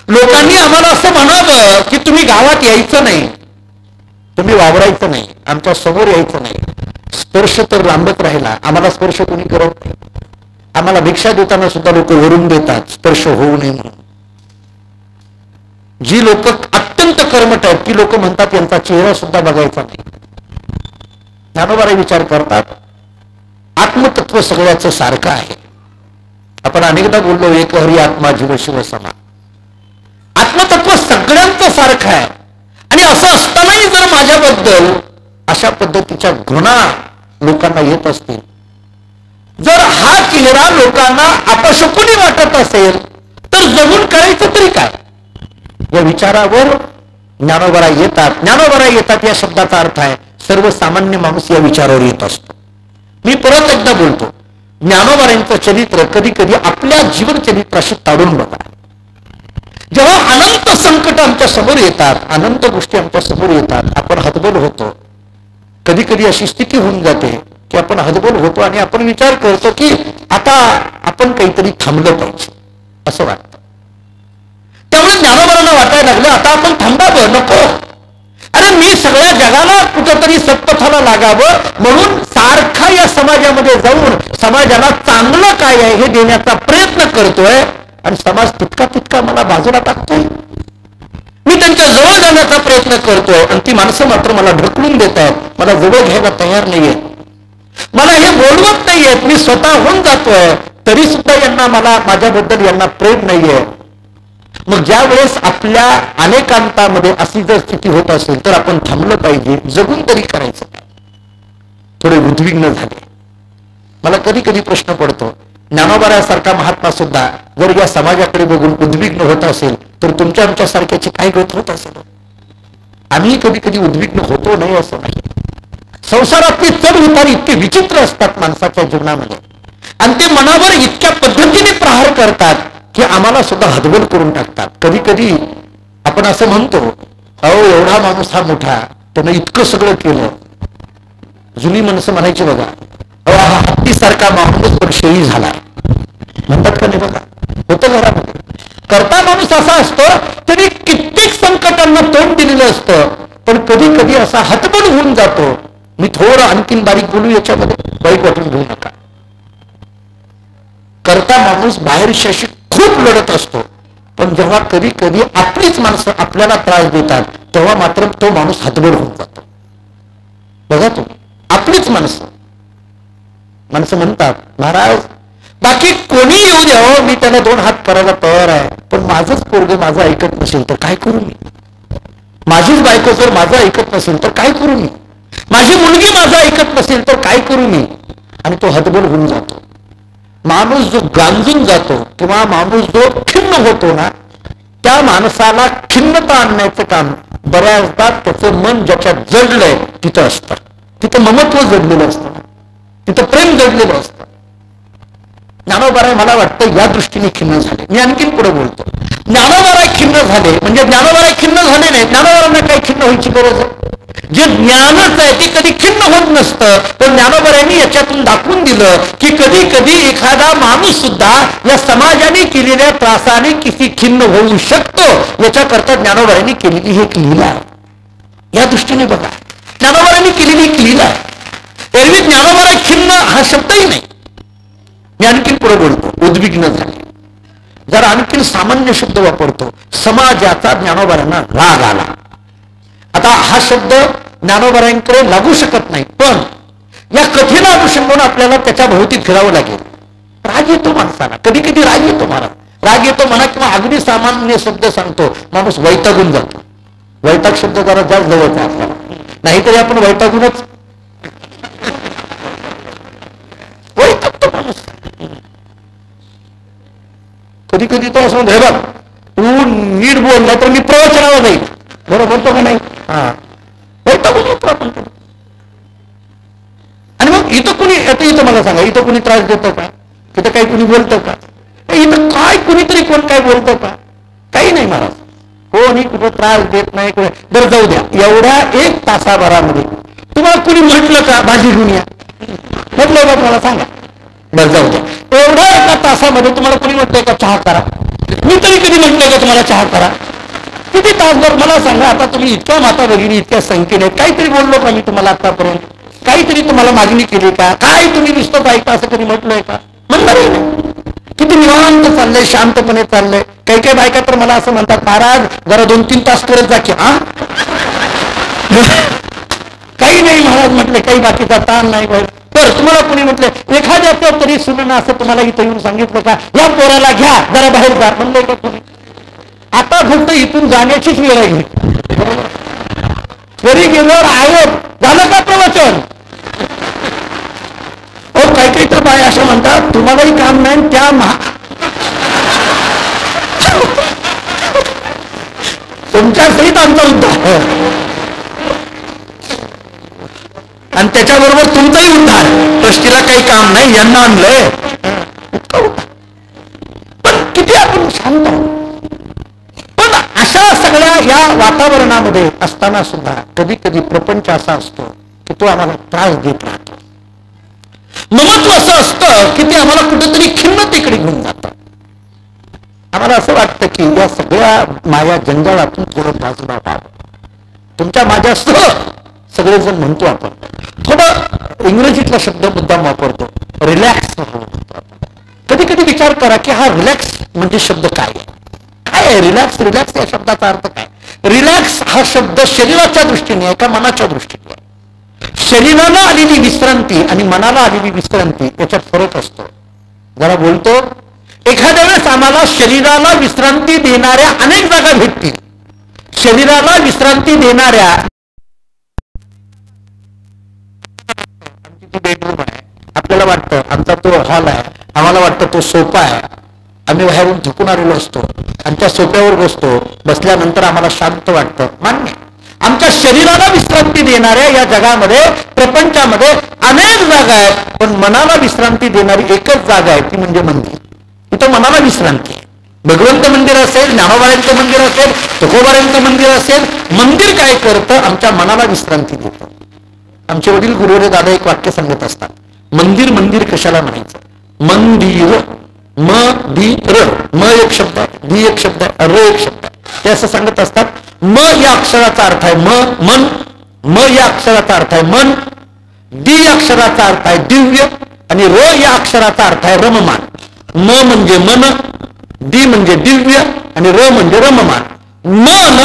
लोकांनी आम्हाला असं म्हणावं की तुम्ही गावात यायचं नाही, तुम्ही वावरायचं नाही, आमच्या समोर यायचं नाही, स्पर्श तर लांबच राहिला, आम्हाला स्पर्श कोणी करत नाही. आम्हाला भिक्षा देताना सुद्धा लोक वरून देतात स्पर्श होऊ नये म्हणून. जी लोक अत्यंत कर्मठ आहेत ती लोक म्हणतात यांचा चेहरा सुद्धा बघायचा नाही. ज्ञानोबा विचार करतात आत्मतत्व सगळ्याचं सारखं आहे. आपण अनेकदा बोललो एक हरी आत्मा जीव शिव समा. आत्मतत्व सगळ्यांचं सारखं आहे आणि असं असतानाही जर माझ्याबद्दल अशा पद्धतीच्या घृणा लोकांना येत असतील, जर हा चेहरा लोकांना अपशकुनी वाटत असेल तर जगून करायचं तरी काय. या विचारावर ज्ञानोबा येतात. ज्ञानोबा येतात या शब्दाचा अर्थ आहे सर्वसामान्य माणूस या विचारावर येत असतो. मी परत एकदा बोलतो, ज्ञानोबांचं चरित्र कधी कधी आपल्या जीवन चरित्राशी ताडून बघा. जेव्हा अनंत संकट आमच्या समोर येतात, अनंत गोष्टी आमच्या समोर येतात, आपण हतबल होतो. कधी कधी अशी स्थिती होऊन जाते की आपण हतबल होतो आणि आपण विचार करतो की आता आपण काहीतरी थांबलं पाहिजे असं वाटतं. त्यामुळे ज्ञानोबांना वाटायला लागलं आता आपण थांबावं नको. अरे मी सगळ्या जगाला कुठंतरी सत्पथाला लागावं म्हणून सारखा या समाजामध्ये जाऊन समाजाला चांगलं काय आहे हे देण्याचा प्रयत्न करतोय आणि समाज तितका तितका मला बाजूला टाकतोय. मी त्यांच्या जवळ जाण्याचा प्रयत्न करतोय आणि ती माणसं मात्र मला ढकलून देत आहेत, मला जवळ घ्यायला तयार नाहीये, मला हे बोलवत नाहीयेत, मी स्वतःहून जातोय, तरी सुद्धा यांना माझ्याबद्दल यांना प्रेम नाहीये. मग ज्या वेळेस आपल्या अनेकांतामध्ये अशी जर स्थिती होत असेल तर आपण थांबलं पाहिजे, जगून तरी करायचं काय. थोडे उद्विग्न झाले. मला कधी कधी प्रश्न पडतो, ज्ञानोबारासारखा महात्मा सुद्धा जर या समाजाकडे बघून उद्विग्न होत असेल तर तुमच्या आमच्यासारख्याची काय गत होत असेल. आम्ही कधी कधी उद्विग्न होतो नाही असं नाही. संसारातले चढ उतार इतके विचित्र असतात माणसाच्या जीवनामध्ये आणि ते मनावर इतक्या पद्धतीने प्रहार करतात की आम्हाला सुद्धा हतबल करून टाकतात. कधी कधी आपण असं म्हणतो, अहो एवढा माणूस हा मोठा, त्यानं इतकं सगळं केलं. जुनी माणसं म्हणायची बघा, अहो हा हत्तीसारखा माणूस पण शेळी झाला म्हणतात का नाही बघा. होतं घरामध्ये. करता माणूस असा असतो तरी कित्येक संकटांना तोंड दिलेलं असतं, पण कधी कधी असा हतबल होऊन जातो. मी थोडं आणखीन बारीक बोलू याच्यामध्ये, वाईट वाटून घेऊ नका. करता माणूस बाहेरशी खूप लढत असतो, पण जेव्हा कधी कधी आपलीच माणसं आपल्याला त्रास देतात तेव्हा मात्र तो माणूस हतबल होऊन जातो. बघा तुम्ही, आपलीच माणसं म्हणतात, महाराज बाकी कोणी येऊ द्यावं, मी त्याला 2 हात करायला तयार आहे, पण माझंच पोरगं माझं ऐकत नसेल तर काय करू मी, माझीच बायको जर माझं ऐकत नसेल तर काय करू मी, माझी मुलगी माझं ऐकत नसेल तर काय करू मी. आणि तो हतबल होऊन जातो. माणूस जो गांजून जातो किंवा माणूस जो खिन्न होतो ना, त्या माणसाला खिन्नता आणण्याचं काम बऱ्याचदा त्याचं मन ज्याच्यात जडलंय तिथं असतं. तिथं ममत्व जडलेलं असतं, तिथं प्रेम जडलेलं असतं. ज्ञानोबाराय मला वाटतं या दृष्टीने खिन्न झाले. मी आणखीन पुढे बोलतो. ज्ञानोबाराय खिन्न झाले म्हणजे ज्ञानोबाराय खिन्न झाले नाही, ज्ञानोबारांना काही खिन्न व्हायची गरज आहे. जे ज्ञानच आहे ते कधी खिन्न होत नसतं. पण ज्ञानोबारायांनी याच्यातून दाखवून दिलं की कधी कधी एखादा माणूस सुद्धा या समाजाने केलेल्या त्रासाने किती खिन्न होऊ शकतो, याच्याकरता ज्ञानोबारायांनी केलेली ही एक लीला आहे. या दृष्टीने बघा, ज्ञानोबारायांनी केलेली एक लीला आहे. एरवी ज्ञानोबाराय खिन्न हा शब्दही नाही. मी आणखीन पुढे बोलतो, उद्विग्न झाले. जरा आणखीन सामान्य शब्द वापरतो, समाजाचा ज्ञानोबारायांना राग आला. आता हा शब्द ज्ञानोबारायांकडे लागू शकत नाही, पण या कथेला अनुषंगाने आपल्याला त्याच्या भोवती फिरावं लागेल. राग येतो माणसाला, कधी कधी राग येतो महाराज, राग येतो म्हणा किंवा अगदी सामान्य शब्द सांगतो, माणूस वैतागून जातो. वैताग शब्द जरा जास्त जवळचा आपल्याला, नाहीतरी आपण वैतागूनच वैतागतो माणूस. कधी कधी तो असं म्हणतो, हे बघ तू नीट बोलला तर मी प्रवचनाला जाईल, बरोबर बोलतो का नाही. हा वैतागून येतो आपण. आणि मग इथं कुणी, आता इथं मला सांगा, इथं कुणी त्रास देतो का, इथं काही कुणी बोलतं का, इथं काय कुणीतरी कोण काय बोलतं का, काही नाही महाराज. कोणी कुठं त्रास देत नाही. बरं जाऊ द्या, एवढ्या 1 तासाभरामध्ये तुम्हाला कुणी म्हटलं का भाजी घेऊन या, म्हटलं का तुम्हाला सांगा. बरं जाऊ द्या, एवढ्या 1 तासामध्ये तुम्हाला कुणी म्हटलंय का चहा करा, मी तरी कधी म्हटलंय का तुम्हाला चहा करा. किती तासभर मला सांगा. आता तुम्ही इतक्या माता भगिनी इतक्या संख्येने काहीतरी बोललो का मी तुम्हाला आतापर्यंत, काहीतरी तुम्हाला मागणी केली का, काय तुम्ही नुसतं ऐका असं कधी म्हटलंय का, म्हणणारही नाही. किती निवांत चाललंय, शांतपणे चाललंय. काही काही बायका तर मला असं म्हणतात, महाराज जरा 2-3 तास करत जा की. हा काही नाही महाराज म्हटले, काही बाकीचा ताण नाही. तर तुम्हाला कोणी म्हटलं एखाद्याचं तरी सुनणं असं तुम्हाला इथं येऊन सांगितलं का, या पोराला घ्या जरा बाहेर जा, म्हणलंय का तुम्ही. आता फक्त इथून जाण्याचीच वेळ आहे. घरी गेल्यावर आयोग झालं का प्रवचन. हो काही काही तर बाय असं म्हणतात, तुम्हालाही काम नाही त्या तुमच्या सहित आमचा उद्धार आणि त्याच्याबरोबर तुमचाही उद्धार. ट्रस्टीला काही काम नाही, यांना आणलंय. पण किती आपण शांत आहोत. पण अशा सगळ्या या वातावरणामध्ये असताना सुद्धा कधी कधी प्रपंच असा असतो की तो आम्हाला त्रास देत राहतो. ममत्व असं असतं की ते आम्हाला कुठेतरी खिन्नतेकडे घेऊन जातं. आम्हाला असं वाटतं की या सगळ्या माया जंजाळातून थोडं बाजूला व्हावं. तुमच्या माझ्यासह सगळेजण म्हणतो आपण, थोडं इंग्रजीतला शब्द मुद्दाम वापरतो, रिलॅक्स. कधी कधी विचार करा की हा रिलॅक्स म्हणजे शब्द काय आहे. काय आहे रिलॅक्स. रिलॅक्स या शब्दाचा अर्थ काय. रिलॅक्स हा शब्द शरीराच्या दृष्टीने आहे का मनाच्या दृष्टीने आहे? शरीराला आलेली विश्रांती आणि मनाला आलेली विश्रांती याच्यात फरक असतो. जरा बोलतो, एखाद्या वेळेस आम्हाला शरीराला विश्रांती देणाऱ्या अनेक जागा भेटतील. शरीराला विश्रांती देणाऱ्या आमची ती बेडरूम आहे, आपल्याला वाटतं आमचा तो हॉल आहे, आम्हाला वाटतं तो सोफा आहे, आम्ही बाहेरून झुकून आलेलो असतो आणि त्या सोफ्यावर बसतो. बसल्यानंतर आम्हाला शांत वाटतं, मान्य. आमच्या शरीराला विश्रांती देणाऱ्या या जगामध्ये, प्रपंचामध्ये अनेक जागा आहेत, पण मनाला विश्रांती देणारी एकच जागा आहे, ती म्हणजे मंदिर. तिथं मनाला विश्रांती आहे. भगवंत मंदिर असेल, ज्ञानोबारांचं मंदिर असेल, तुकोबारांचं मंदिर असेल, मंदिर काय करतं? आमच्या मनाला विश्रांती देतं. आमचे वडील गुरुवरे दादा एक वाक्य सांगत असतात, मंदिर मंदिर कशाला म्हणायचं? मंदिर, म एक शब्द आहे, दी एक शब्द आहे, र एक शब्द आहे. ते असं सांगत असतात, म या अक्षराचा अर्थ आहे मन, म या अक्षराचा अर्थ आहे मन, दी या अक्षराचा अर्थ आहे दिव्य आणि र या अक्षराचा अर्थ आहे रममान. म म्हणजे मन, दी म्हणजे दिव्य आणि र म्हणजे रममान. मन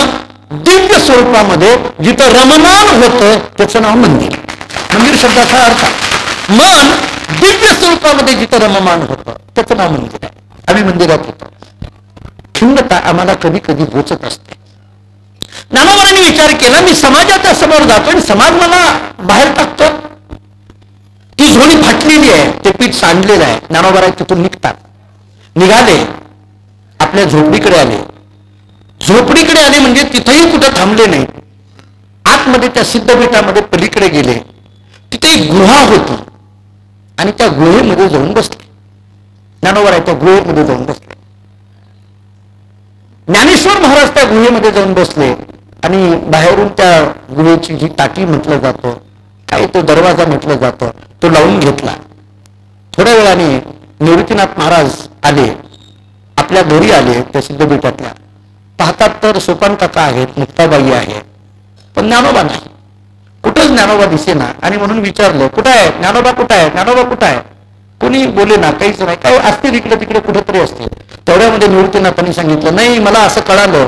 दिव्य स्वरूपामध्ये जिथं रममान होतं त्याचं नाव मंदिर. मंदिर शब्दाचा अर्थ मन दिव्य स्वरूपामध्ये जिथं रममान होतं त्याचं नाव मंदिर आहे. आम्ही मंदिरात होतो. खिन्नता आम्हाला कधी कधी बोचत असते. ज्ञानोबांनी विचार केला, मी समाजाच्या समोर जातो आणि समाज मला बाहेर टाकतो. ती झोळी फाटलेली आहे, ते पीठ सांडलेलं आहे. ज्ञानोबा तिथून निघतात. निघाले, आपल्या झोपडीकडे आले. झोपडीकडे आले म्हणजे तिथेही कुठं थांबले नाही. आतमध्ये त्या सिद्धपीठामध्ये पलीकडे गेले. तिथे एक गुहा होती आणि त्या गुहेमध्ये जाऊन बसले. ज्ञानोबा त्या गुहेमध्ये जाऊन बसले. ज्ञानेश्वर महाराज त्या गुहेमध्ये जाऊन बसले आणि बाहेरून त्या गुहेची जी टाकी म्हटलं जातं, काय तो दरवाजा म्हटलं जातं, तो लावून घेतला. थोड्या वेळाने निवृत्तीनाथ महाराज आले, आपल्या घरी आले त्या सिद्धपीठातल्या. पाहतात तर सोपान काका आहेत, मुक्ताबाई आहे, पण ज्ञानोबा नाही. कुठंच ज्ञानोबा दिसेना आणि म्हणून विचारलं, कुठं आहे ज्ञानोबा, कुठं आहे ज्ञानोबा, कुठं आहे? कोणी बोले ना, काहीच नाही. काय असतील इकडे तिकडे कुठेतरी असतील. तेवढ्यामध्ये निवृत्तीनाथांनी सांगितलं, नाही मला असं कळालं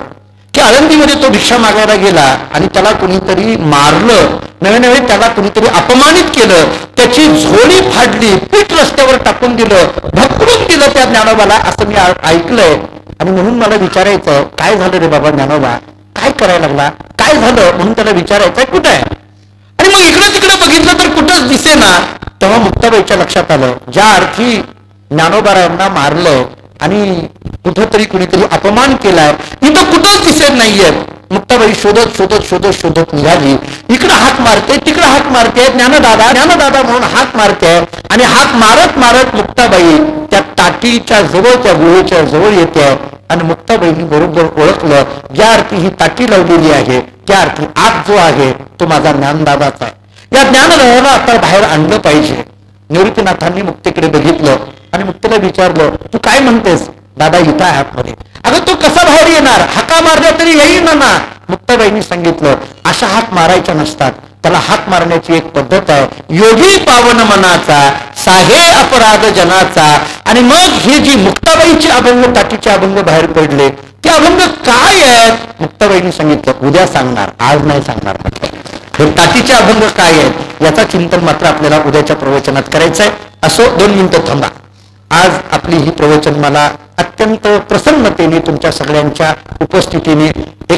की आळंदीमध्ये तो भिक्षा मागायला गेला आणि त्याला कुणीतरी मारलं, नवे नवे त्याला कुणीतरी अपमानित केलं, त्याची झोळी फाडली, पीठ रस्त्यावर टाकून दिलं, भक्कून दिलं त्या ज्ञानोबाला, असं मी ऐकलंय. आणि म्हणून मला विचारायचं, काय झालं रे बाबा ज्ञानोबा, काय करायला लागला, काय झालं? म्हणून त्याला विचारायचंय कुठं आहे. आणि मग इकडे तिकडे बघितलं तर कुठंच दिसेना. तेव्हा मुक्ताबाईच्या लक्षात आलं, ज्या अर्थी ज्ञानोबारायांना मारलं आणि कुठंतरी कुणीतरी अपमान केलाय, इथं कुठंच दिसत नाहीये. मुक्ताबाई शोधत शोधत शोधत शोधत निघाली. इकडं हाक मारते, तिकडं हाक मारते, ज्ञानदादा ज्ञानदादा म्हणून हाक मारते आणि हाक मारत मारत मुक्ताबाई त्या टाकीच्या जवळ, त्या गुहेच्या जवळ येते. आणि मुक्ताबाईंनी बरोबर ओळखलं, ज्या अर्थी ही टाकी लावलेली आहे त्या अर्थी आत जो आहे तो माझा ज्ञानदादाचा आहे. या ज्ञानदादाला आता बाहेर आणलं पाहिजे. निवृत्तीनाथांनी मुक्तेकडे बघितलं आणि मुक्तेला विचारलं, तू काय म्हणतेस? दादा इथं आहे आतमध्ये. अगं तो कसा बाहेर येणार? हाका मारल्या तरी येईना ना. मुक्ताबाईंनी सांगितलं, अशा हाक मारायच्या नसतात, त्याला हाक मारण्याची एक पद्धत आहे. योगी पावन मनाचा, साहे अपराध जनाचा. आणि मग हे जी मुक्ताबाईची अभंग, टाकीचे अभंग बाहेर पडले, ते अभंग काय आहेत? मुक्ताबाईंनी सांगितलं, उद्या सांगणार, आज नाही सांगणार. हे टाकीचे अभंग काय आहेत याचा चिंतन मात्र आपल्याला उद्याच्या प्रवचनात करायचं आहे. असो, 2 मिनिटं थांबा. आज आपली ही प्रवचन मला अत्यंत प्रसन्नतेने तुमच्या सगळ्यांच्या उपस्थितीने एका